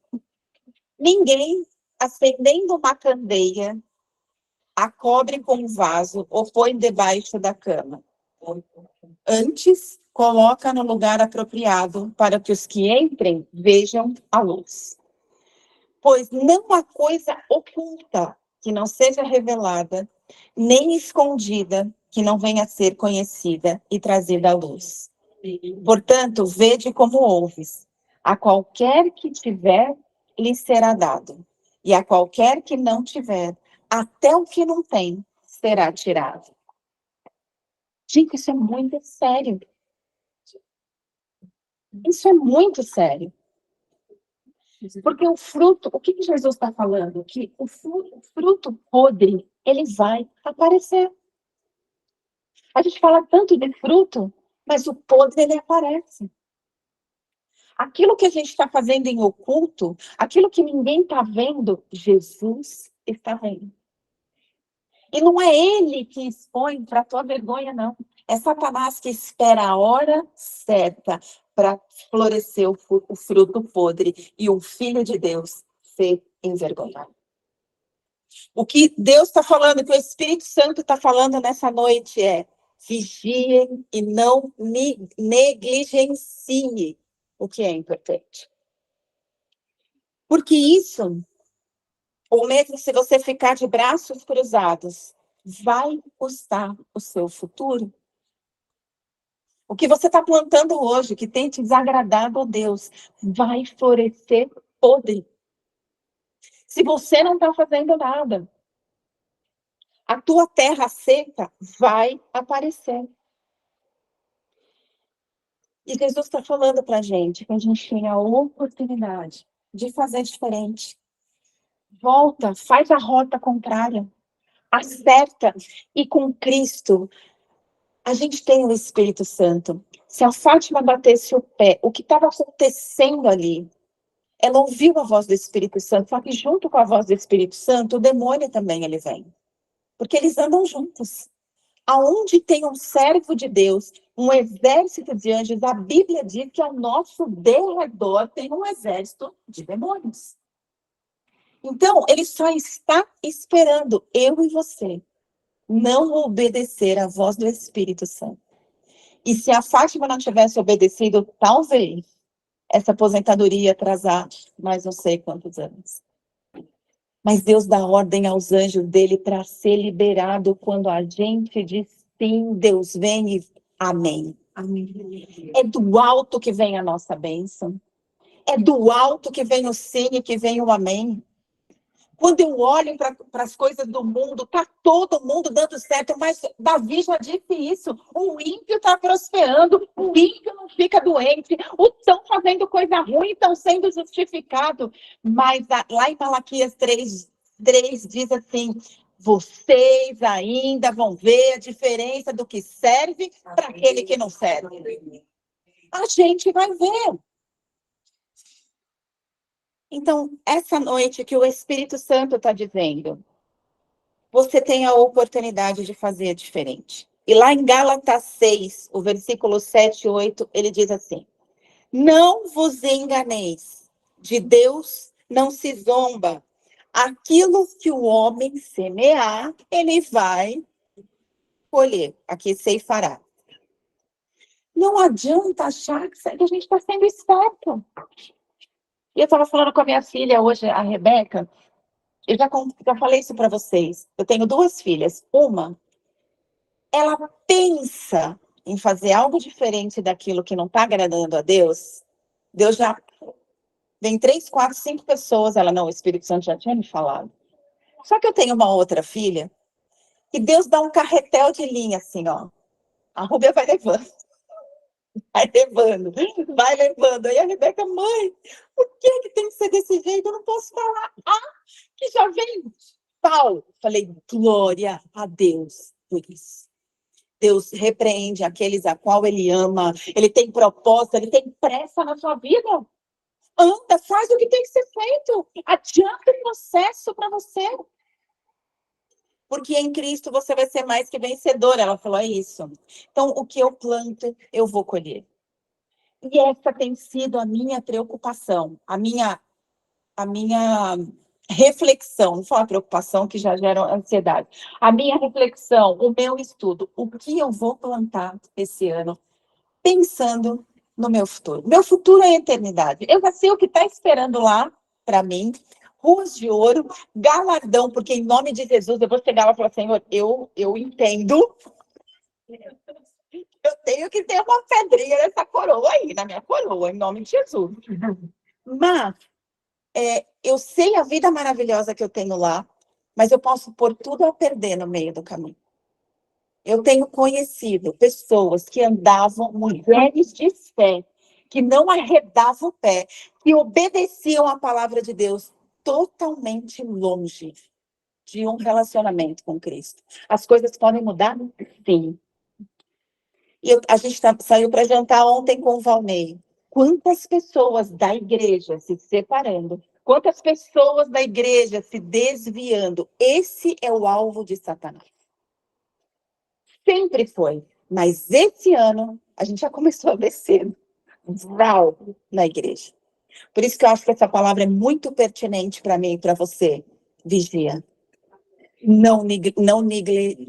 ninguém acendendo uma candeia a cobre com um vaso ou põe debaixo da cama. Antes, coloca no lugar apropriado para que os que entrem vejam a luz. Pois não há coisa oculta que não seja revelada, nem escondida que não venha a ser conhecida e trazida à luz. Portanto, vede como ouves. A qualquer que tiver, lhe será dado. E a qualquer que não tiver, até o que não tem, será tirado. Gente, isso é muito sério. Isso é muito sério. Porque o fruto, o que Jesus está falando? Que o fruto podre, ele vai aparecer. A gente fala tanto de fruto, mas o podre, ele aparece. Aquilo que a gente está fazendo em oculto, aquilo que ninguém está vendo, Jesus está vendo. E não é ele que expõe para a tua vergonha, não. É Satanás que espera a hora certa para florescer o fruto podre e um filho de Deus ser envergonhado. O que Deus está falando, que o Espírito Santo está falando nessa noite é: vigiem e não negligenciem o que é importante. Porque isso, ou mesmo se você ficar de braços cruzados, vai custar o seu futuro. O que você está plantando hoje, que tem te desagradado a Deus, vai florescer podre. Se você não está fazendo nada, a tua terra seca vai aparecer. E Jesus está falando para a gente que a gente tem a oportunidade de fazer diferente. Volta, faz a rota contrária, acerta. E com Cristo, a gente tem o Espírito Santo. Se a Fátima batesse o pé, o que estava acontecendo ali, ela ouviu a voz do Espírito Santo, só que junto com a voz do Espírito Santo, o demônio também ele vem. Porque eles andam juntos. Aonde tem um servo de Deus, um exército de anjos, a Bíblia diz que ao nosso derredor tem um exército de demônios. Então, ele só está esperando eu e você não obedecer à voz do Espírito Santo. E se a Fátima não tivesse obedecido, talvez essa aposentadoria ia atrasar mais não sei quantos anos. Mas Deus dá ordem aos anjos dele para ser liberado quando a gente diz sim, Deus vem e amém. Amém. É do alto que vem a nossa bênção. É do alto que vem o sim e que vem o amém. Quando eu olho para as coisas do mundo, está todo mundo dando certo, mas Davi já disse isso. O ímpio está prosperando, o ímpio não fica doente, estão fazendo coisa ruim, estão sendo justificados. Mas lá em Malaquias 3 diz assim: vocês ainda vão ver a diferença do que serve para aquele que não serve. A gente vai ver. Então, essa noite que o Espírito Santo está dizendo, você tem a oportunidade de fazer diferente. E lá em Gálatas 6, o versículo 7 e 8, ele diz assim: não vos enganeis, de Deus não se zomba. Aquilo que o homem semear, ele vai colher, aqui ceifará. Não adianta achar que a gente está sendo esperto. E eu estava falando com a minha filha hoje, a Rebeca, eu já falei isso para vocês. Eu tenho 2 filhas. Uma, ela pensa em fazer algo diferente daquilo que não está agradando a Deus. Deus já vem 3, 4, 5 pessoas. Ela, não, o Espírito Santo já tinha me falado. Só que eu tenho uma outra filha que Deus dá um carretel de linha assim, ó. A Rúbia vai levando. Vai levando, vai levando. Aí a Rebeca, mãe, por que tem que ser desse jeito? Eu não posso falar. Que já vem pau. Falei, glória a Deus por isso. Deus repreende aqueles a qual ele ama. Ele tem propósito, ele tem pressa na sua vida. Anda, faz o que tem que ser feito. Adianta o processo para você. Porque em Cristo você vai ser mais que vencedor. Ela falou, é isso. Então, o que eu planto, eu vou colher. E essa tem sido a minha preocupação, a minha reflexão. Não fala preocupação, que já gera ansiedade. A minha reflexão, o meu estudo, o que eu vou plantar esse ano, pensando no meu futuro. Meu futuro é a eternidade. Eu já sei o que está esperando lá para mim. Ruas de ouro, galardão, porque em nome de Jesus eu vou chegar lá e falar, Senhor, eu entendo. Eu tenho que ter uma pedrinha nessa coroa aí, na minha coroa, em nome de Jesus. Mas eu sei a vida maravilhosa que eu tenho lá, mas eu posso pôr tudo a perder no meio do caminho. Eu tenho conhecido pessoas que andavam, mulheres de fé, que não arredava o pé, que obedeciam à palavra de Deus, totalmente longe de um relacionamento com Cristo. As coisas podem mudar? Sim. A gente saiu para jantar ontem com o Valnei. Quantas pessoas da igreja se separando, quantas pessoas da igreja se desviando. Esse é o alvo de Satanás. Sempre foi. Mas esse ano, a gente já começou a ver cedo. Vral na igreja. Por isso que eu acho que essa palavra é muito pertinente para mim e para você. Vigia. Não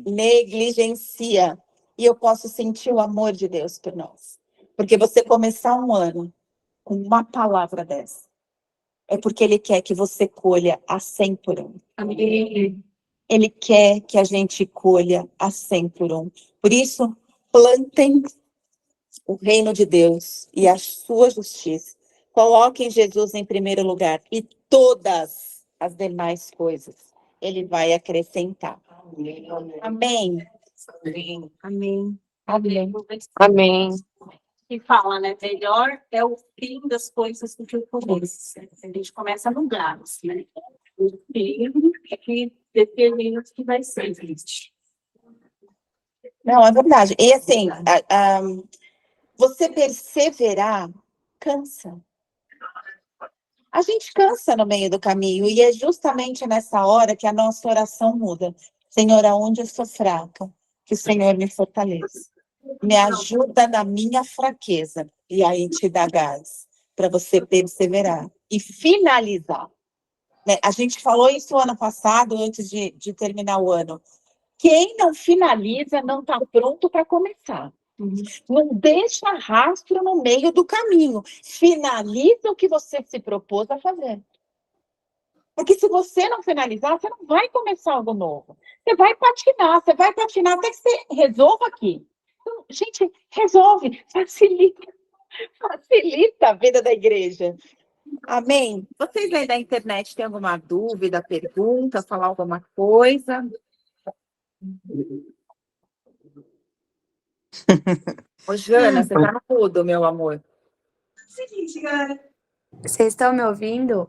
negligencia. E eu posso sentir o amor de Deus por nós. Porque você começar um ano com uma palavra dessa, é porque Ele quer que você colha a 100 por 1. Amém. Ele quer que a gente colha a 100 por 1. Por isso, plantem o reino de Deus e a sua justiça. Coloquem Jesus em primeiro lugar e todas as demais coisas Ele vai acrescentar. Amém. Amém. Amém. Amém. Que fala, né? Melhor é o fim das coisas do que o começo. A gente começa no gás, né? O fim é que determina o que vai ser. Não, é verdade. E assim, você perseverar cansa. A gente cansa no meio do caminho e é justamente nessa hora que a nossa oração muda. Senhor, aonde eu sou fraca, que o Senhor me fortaleça. Me ajuda na minha fraqueza. E aí te dá gás para você perseverar e finalizar. Né? A gente falou isso ano passado, antes de terminar o ano. Quem não finaliza não está pronto para começar. Não deixa rastro no meio do caminho. Finaliza o que você se propôs a fazer. Porque se você não finalizar, você não vai começar algo novo. Você vai patinar até que você resolva aqui. Então, gente, resolve, facilita a vida da igreja. Amém? Vocês aí da internet têm alguma dúvida, pergunta, falar alguma coisa? Ô, Jana, você tá no mudo, meu amor. Seguinte, galera. Vocês estão me ouvindo?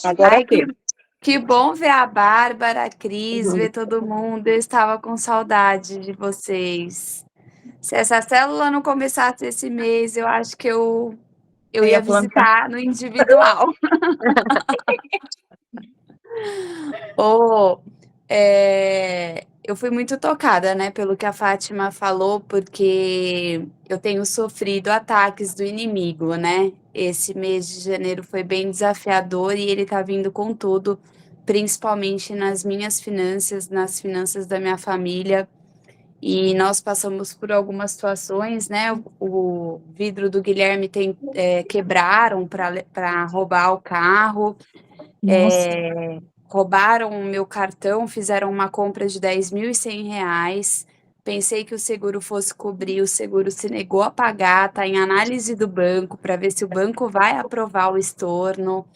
Agora Ai, sim. que bom ver a Bárbara, a Cris, ver todo mundo. Eu estava com saudade de vocês. Se essa célula não começasse esse mês, eu acho que eu ia visitar no individual. Eu fui muito tocada, né, pelo que a Fátima falou, porque eu tenho sofrido ataques do inimigo, né? Esse mês de janeiro foi bem desafiador e ele tá vindo com tudo, principalmente nas minhas finanças, nas finanças da minha família. E nós passamos por algumas situações, né? O vidro do Guilherme quebraram para roubar o carro. Roubaram o meu cartão, fizeram uma compra de R$ 10.100. Pensei que o seguro fosse cobrir, o seguro se negou a pagar, está em análise do banco para ver se o banco vai aprovar o estorno.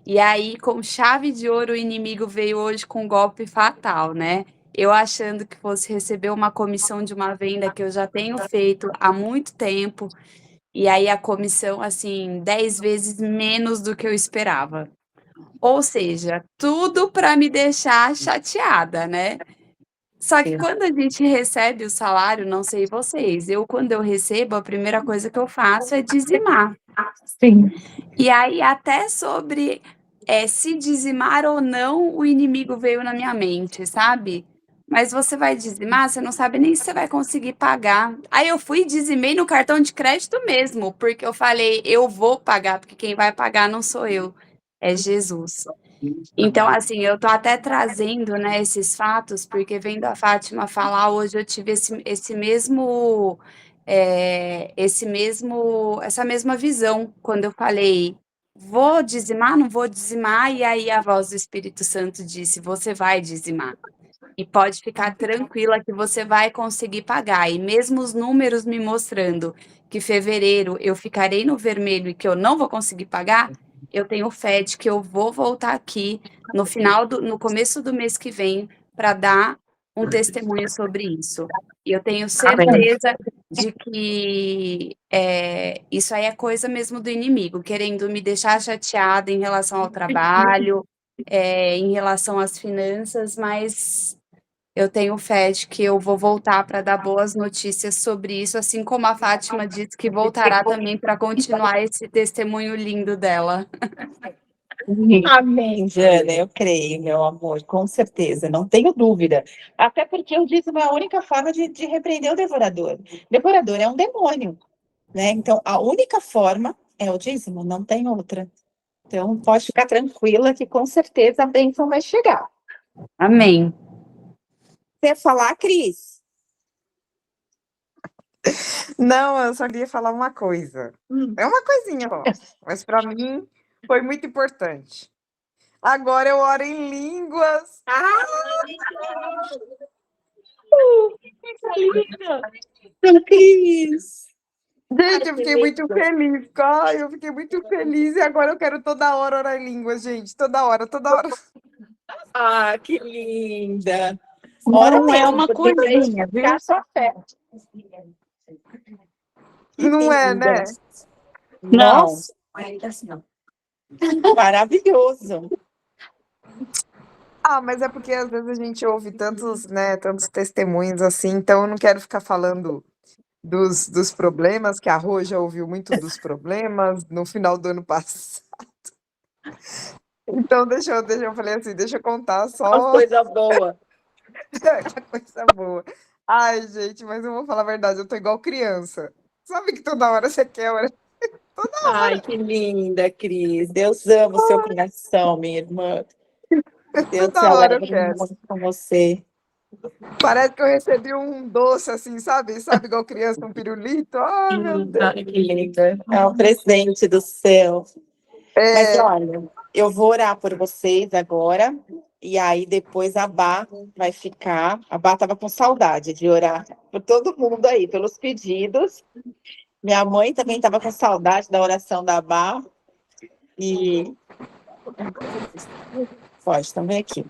E aí, com chave de ouro, o inimigo veio hoje com um golpe fatal, né? Eu achando que fosse receber uma comissão de uma venda que eu já tenho feito há muito tempo, e aí a comissão, assim, 10 vezes menos do que eu esperava. Ou seja, tudo para me deixar chateada, né? Só que quando a gente recebe o salário, não sei vocês, quando eu recebo, a primeira coisa que eu faço é dizimar. Sim. E aí, até sobre se dizimar ou não, o inimigo veio na minha mente, sabe? Mas você vai dizimar, você não sabe nem se você vai conseguir pagar. Aí eu fui e dizimei no cartão de crédito mesmo, porque eu falei, eu vou pagar, porque quem vai pagar não sou eu, é Jesus. Então, assim, eu tô até trazendo, né, esses fatos, porque vendo a Fátima falar, hoje eu tive essa mesma visão, quando eu falei, vou dizimar, não vou dizimar, e aí a voz do Espírito Santo disse, você vai dizimar. E pode ficar tranquila que você vai conseguir pagar. E mesmo os números me mostrando que fevereiro eu ficarei no vermelho e que eu não vou conseguir pagar, eu tenho fé de que eu vou voltar aqui no começo do mês que vem para dar um testemunho sobre isso. E eu tenho certeza de que isso aí é coisa mesmo do inimigo, querendo me deixar chateada em relação ao trabalho, em relação às finanças, mas eu tenho fé de que eu vou voltar para dar boas notícias sobre isso, assim como a Fátima disse que voltará também para continuar esse testemunho lindo dela. Amém, Jana, eu creio, meu amor, com certeza, não tenho dúvida. Até porque o dízimo é a única forma de repreender o devorador. Devorador é um demônio, né? Então, a única forma é o dízimo, não tem outra. Então, pode ficar tranquila que com certeza a bênção vai chegar. Amém. Quer falar, Cris? Não, eu só queria falar uma coisa. É uma coisinha só, mas para mim foi muito importante. Agora eu oro em línguas. Cris! Gente, eu fiquei muito feliz. Ai, eu fiquei muito feliz e agora eu quero toda hora orar em línguas, gente. Toda hora, toda hora. Ah, que linda! Não é mesmo, uma porque vai coisinha, edificar viu? sua fé. Que Não é, linda. né? Não. Nossa, maravilhoso. Ah, mas é porque às vezes a gente ouve tantos, né, tantos testemunhos assim, então eu não quero ficar falando dos problemas, que a Rô já ouviu muito dos problemas no final do ano passado. Então eu falei assim, deixa eu contar Uma só coisa boa. que coisa boa. Ai, gente, mas eu vou falar a verdade, eu tô igual criança. Sabe que toda hora você quer orar? Ai, que linda, Cris. Deus ama o seu coração, minha irmã. Deus se Toda hora eu alegra quero. muito com você. Parece que eu recebi um doce assim, sabe? Sabe, igual criança, um pirulito. Ai, meu Deus. Ai, que linda. É um presente do céu. Mas É, olha, eu vou orar por vocês agora. E aí depois a Bá vai ficar. A Bá estava com saudade de orar por todo mundo aí, pelos pedidos. Minha mãe também estava com saudade da oração da Bá. E pode também aqui.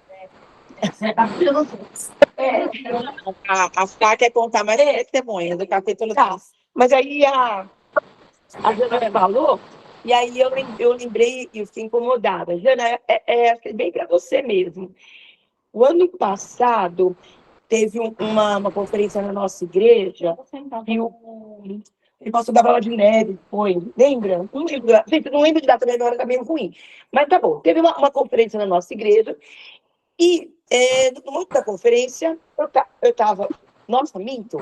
A Fá quer contar mais testemunhas do capítulo 3. Mas aí a Jana falou, e aí eu lembrei e eu fiquei incomodada. Jana, é bem para você mesmo. O ano passado teve uma conferência na nossa igreja e o pastor da Bola de Neve foi, lembra? Não lembro, gente, não lembro de data, minha memória tá meio ruim. Mas tá bom, teve uma conferência na nossa igreja e no momento da conferência eu tava, nossa, minto,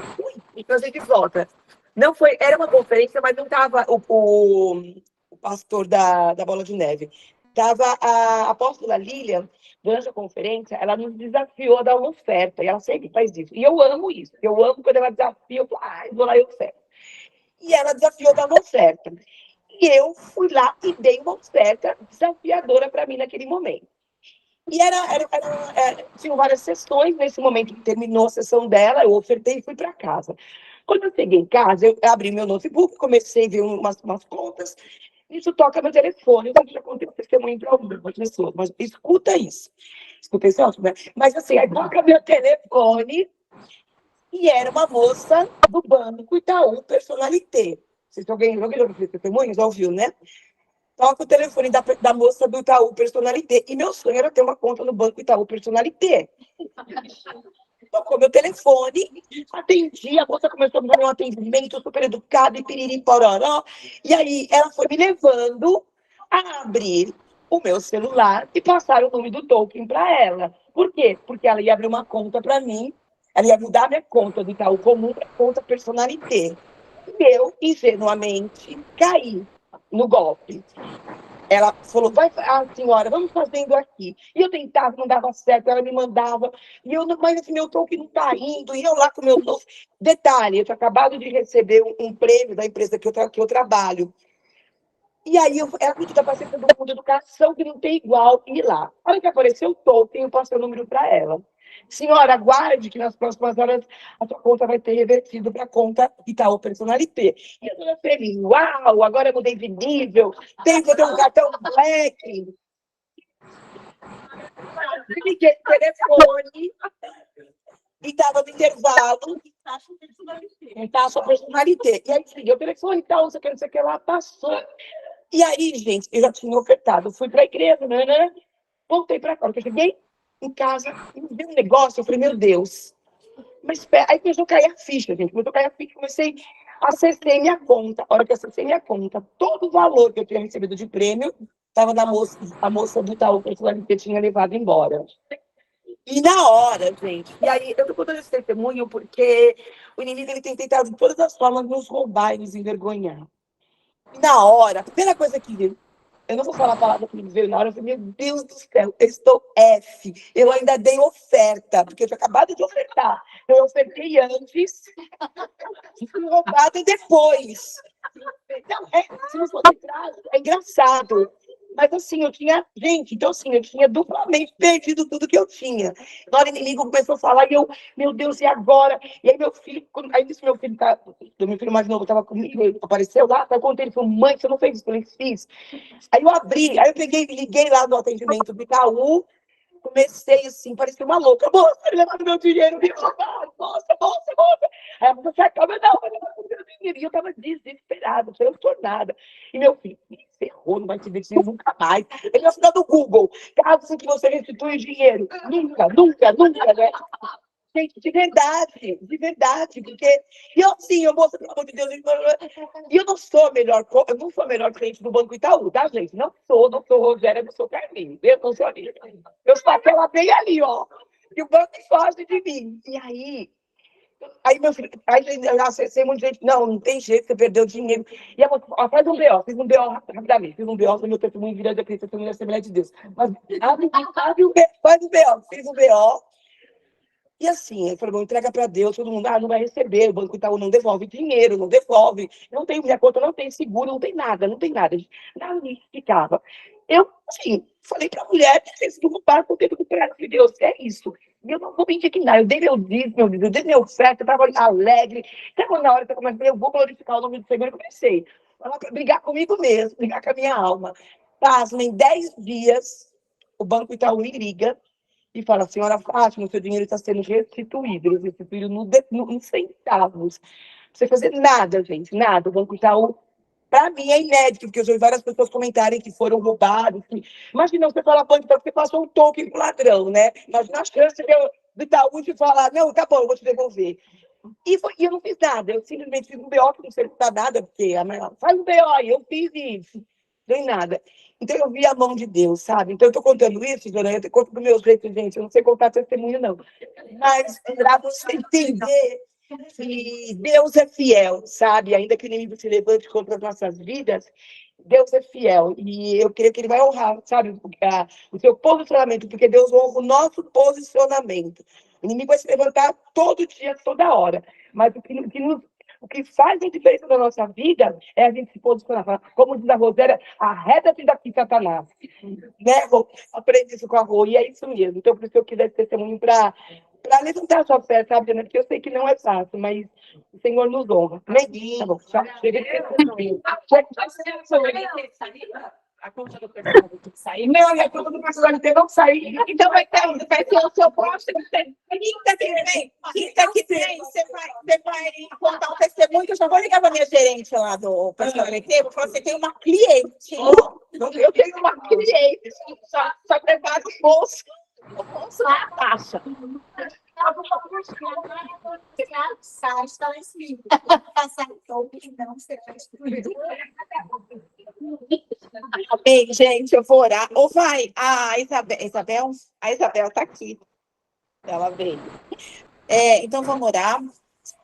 trazer de volta. Não foi, era uma conferência, mas não tava o pastor da Bola de Neve. Tava a apóstola Lilian, durante a conferência, ela nos desafiou a dar uma oferta, e ela sempre faz isso. E eu amo isso, eu amo quando ela desafia, eu falo, vou lá e oferta. E ela desafiou a dar uma oferta. E eu fui lá e dei uma oferta desafiadora para mim naquele momento. E tinham várias sessões, nesse momento que terminou a sessão dela, eu ofertei e fui para casa. Quando eu cheguei em casa, eu abri meu notebook, comecei a ver umas contas, isso toca meu telefone, eu já contei o testemunho para algumas pessoas, mas escuta isso. Escuta isso, né? Mas assim, aí toca meu telefone e era uma moça do Banco Itaú Personalité. Vocês alguém já ouviu esse testemunho? Já ouviu, né? Toca o telefone da moça do Itaú Personalité. E meu sonho era ter uma conta no Banco Itaú Personalité. Tocou meu telefone, atendi, a moça começou a me fazer um atendimento super educado e piriri pororó. E aí ela foi me levando a abrir o meu celular e passar o nome do token para ela. Por quê? Porque ela ia abrir uma conta para mim, ela ia mudar minha conta do Itaú Comum para conta Personalité. E eu, ingenuamente, caí no golpe. Ela falou, vai, senhora, vamos fazendo aqui. E eu tentava, não dava certo, ela me mandava. E eu, mas esse meu token não está indo. E eu lá com o meu novo. Detalhe, eu tinha acabado de receber um prêmio da empresa que eu trabalho. E aí, ela me da paciência do mundo de educação, que não tem igual, ir lá. A hora que apareceu o token, eu passei o número para ela. Senhora, aguarde que nas próximas horas a sua conta vai ter revertido para a conta Itaú Personalité. E eu toda feliz, uau, agora eu mudei de nível, vou ter um cartão Black. Liguei o telefone e estava no intervalo Não tá a sua personalité. E aí, desliguei o telefone e tal, não sei o que lá, passou. E aí, gente, eu já tinha ofertado. Fui pra igreja, né? Voltei pra cá. Eu cheguei em casa, me deu um negócio, eu falei, meu Deus. Mas espera, aí começou a cair a ficha, gente. Começou a cair a ficha, comecei, acessei minha conta. A hora que eu acessei minha conta, todo o valor que eu tinha recebido de prêmio estava na moça, a moça do Itaú que tinha levado embora. E na hora, gente, e aí eu tô contando esse testemunho porque o inimigo ele tem tentado de todas as formas nos roubar e nos envergonhar. E na hora, a primeira coisa que eu não vou falar a palavra que me veio na hora, eu falei, meu Deus do céu, eu estou F. Eu ainda dei oferta, porque eu tinha acabado de ofertar. Eu ofertei antes, fui roubada depois. Então, se não for é engraçado. Mas assim, eu tinha, gente, então assim, eu tinha duplamente perdido tudo que eu tinha. Na hora o inimigo começou a falar, e eu, meu Deus, e agora? E aí meu filho, aí disse meu filho mais novo estava comigo, ele apareceu lá, eu contei, ele falou, mãe, você não fez isso? Eu falei, fiz. Aí eu abri, aí eu peguei, liguei lá no atendimento do Itaú, comecei assim, parecia uma louca. Moça, ele levando meu dinheiro, me roubaram, moça. Aí a moça acaba, não, ele levando meu dinheiro. E eu tava desesperada, transtornada. E meu filho, ferrou, não vai te ver dinheiro nunca mais. Ele assinou do Google, caso em que você restitui o dinheiro. Nunca, né? Gente, de verdade, porque eu assim, eu moço, pelo amor de Deus, e eu não sou a melhor cliente do Banco Itaú, tá, gente? Não sou Rogéria, não sou Carminho, eu não sou ali. Eu sou aquela bem ali, ó, e o banco foge de mim. E aí meu filho, aí eu acessei muita gente, não tem jeito, você perdeu dinheiro. E a moça, ó, faz um BO, fiz um BO rapidamente, fiz um BO no meu testemunho virando a testemunha da Assembleia de Deus. Mas faz um BO, fiz um BO. E assim, ele falou, bom, entrega para Deus, todo mundo, não vai receber, o Banco Itaú não devolve dinheiro, não devolve, não tem minha conta, não tem seguro, não tem nada. Nada me explicava. Eu, assim, falei para a mulher, vocês não param com o tempo do prazo de Deus, é isso. E eu não vou me indignar, eu dei meu dízimo, eu dei meu certo, eu estava alegre. Até na hora que eu comecei, eu vou glorificar o nome do Senhor, eu comecei a brigar comigo mesmo, brigar com a minha alma. Pasmem, 10 dias, o Banco Itaú me liga, e fala, senhora Fátima, o seu dinheiro está sendo restituído. Eles restituíram em centavos. Não precisa fazer nada, gente, nada. O Banco Itaú, para mim, é inédito, porque eu já vi várias pessoas comentarem que foram roubados. Imagina, você fala, Banco Itaú, você passou um token pro ladrão, né? Imagina a chance do Itaú de falar, não, tá bom, eu vou te devolver. E eu não fiz nada, eu simplesmente fiz um BO, que não sei se nada, porque a mãe faz um BO, e eu fiz isso. Não tem nada. Então, eu vi a mão de Deus, sabe? Então, eu estou contando isso, Dona, eu conto do meu jeito, gente. Eu não sei contar testemunho, não. Mas, para você entender que Deus é fiel, sabe? Ainda que o inimigo se levante contra as nossas vidas, Deus é fiel. E eu creio que Ele vai honrar, sabe? O seu posicionamento, porque Deus honra o nosso posicionamento. O inimigo vai se levantar todo dia, toda hora. Mas o que faz a diferença na nossa vida é a gente se posicionar. Como diz a Rosélia, arreda-te daqui, Satanás. Né, Rô? Aprende isso com a Rô, e é isso mesmo. Então, por isso que eu queria testemunho para levantar a sua fé, sabe, Ana? Porque eu sei que não é fácil, mas o Senhor nos honra. Amém? Tá bom, chega de testemunho. A conta do personal tem que sair. Não, a conta do personal não sair. Então vai ter o seu próximo. Quinta que vem, você vai contar um testemunho, que eu já vou ligar para minha gerente lá do personal vou falar, você tem uma cliente. Eu tenho uma cliente. Só prepara o bolso. O bolso na taxa. Bem, gente, eu vou orar. Ou vai, a Isabel está aqui. Ela veio. Então, vamos orar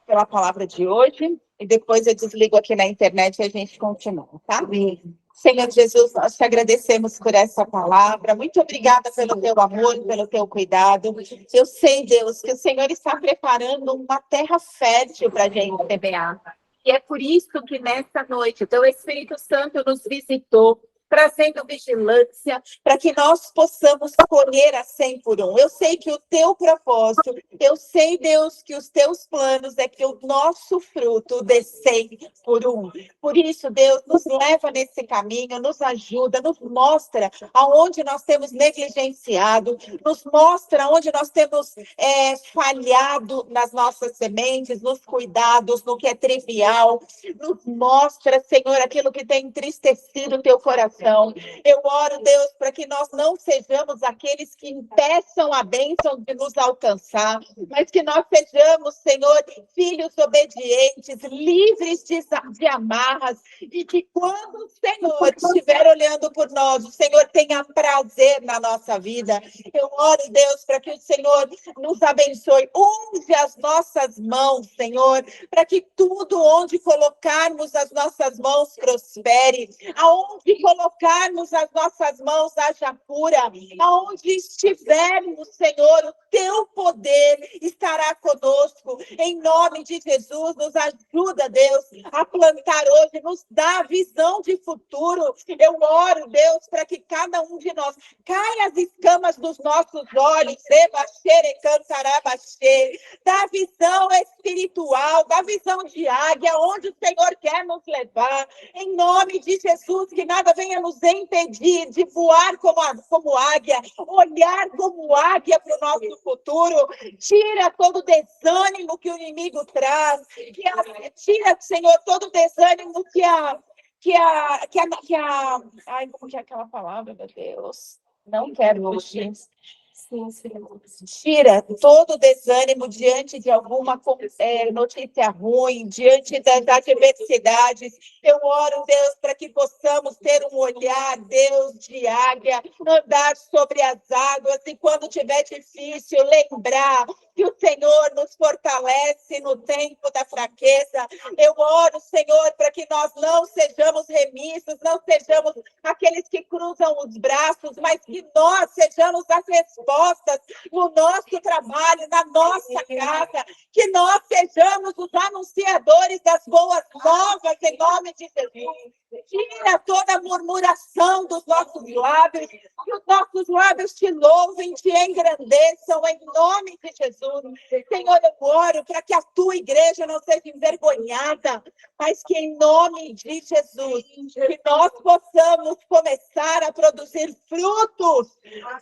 pela palavra de hoje. E depois eu desligo aqui na internet e a gente continua, tá? Senhor Jesus, nós te agradecemos por essa palavra. Muito obrigada pelo teu amor, pelo teu cuidado. Eu sei, Deus, que o Senhor está preparando uma terra fértil para a gente semear. E é por isso que nessa noite o teu Espírito Santo nos visitou. trazendo vigilância, para que nós possamos colher a 100 por um. Eu sei que o teu propósito, eu sei, Deus, que os teus planos é que o nosso fruto dê 100 por um. Por isso, Deus, nos leva nesse caminho, nos ajuda, nos mostra aonde nós temos negligenciado, nos mostra onde nós temos falhado nas nossas sementes, nos cuidados, no que é trivial. Nos mostra, Senhor, aquilo que tem entristecido o teu coração. Eu oro, Deus, para que nós não sejamos aqueles que impeçam a bênção de nos alcançar, mas que nós sejamos, Senhor, filhos obedientes, livres de amarras, e que quando o Senhor estiver olhando por nós, o Senhor tenha prazer na nossa vida. Eu oro, Deus, para que o Senhor nos abençoe. Unge as nossas mãos, Senhor, para que tudo onde colocarmos as nossas mãos prospere. Aonde colocarmos as nossas mãos haja cura. Aonde estivermos, Senhor, o teu poder estará conosco. Em nome de Jesus, nos ajuda, Deus, a plantar hoje, nos dá visão de futuro. Eu oro, Deus, para que cada um de nós caia as escamas dos nossos olhos, dá visão espiritual, dá visão de águia, onde o Senhor quer nos levar. Em nome de Jesus, que nada venha nos impedir de voar como águia, olhar como águia para o nosso futuro. Tira todo desânimo que o inimigo traz, tira, Senhor, todo desânimo ai, como que é aquela palavra, meu Deus? Não quero fugir. Tira todo desânimo diante de alguma notícia ruim, diante das adversidades. Eu oro, Deus, para que possamos ter um olhar, Deus, de águia, andar sobre as águas, e quando tiver difícil, lembrar que o Senhor nos fortalece no tempo da fraqueza. Eu oro, Senhor, para que nós não sejamos remissos, não sejamos aqueles que cruzam os braços, mas que nós sejamos as respostas no nosso trabalho, na nossa casa, que nós sejamos os anunciadores das boas novas, em nome de Jesus. Tira toda murmuração dos nossos lábios, que os nossos lábios te louvem, te engrandeçam, em nome de Jesus. Senhor, eu oro para que a tua igreja não seja envergonhada, mas que em nome de Jesus, que nós possamos começar a produzir frutos,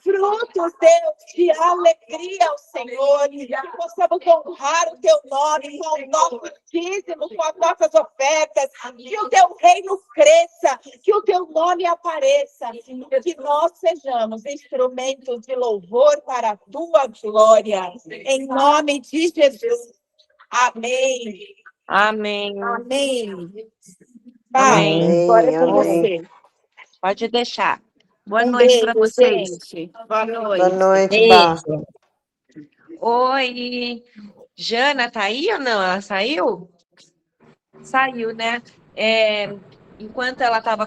Deus, de alegria ao Senhor, que possamos honrar o teu nome com os nossos dízimos, com as nossas ofertas, que o teu reino cresça, que o teu nome apareça, que nós sejamos instrumentos de louvor para a tua glória, em nome de Jesus. Amém. Amém. Amém. Vai, Amém, agora é com amém. você. Pode deixar. Boa Um noite para beijo, vocês. gente. Boa noite. Boa noite, Bá. Beijo. Oi, Jana, tá aí ou não? Ela saiu? Saiu, né? Enquanto ela estava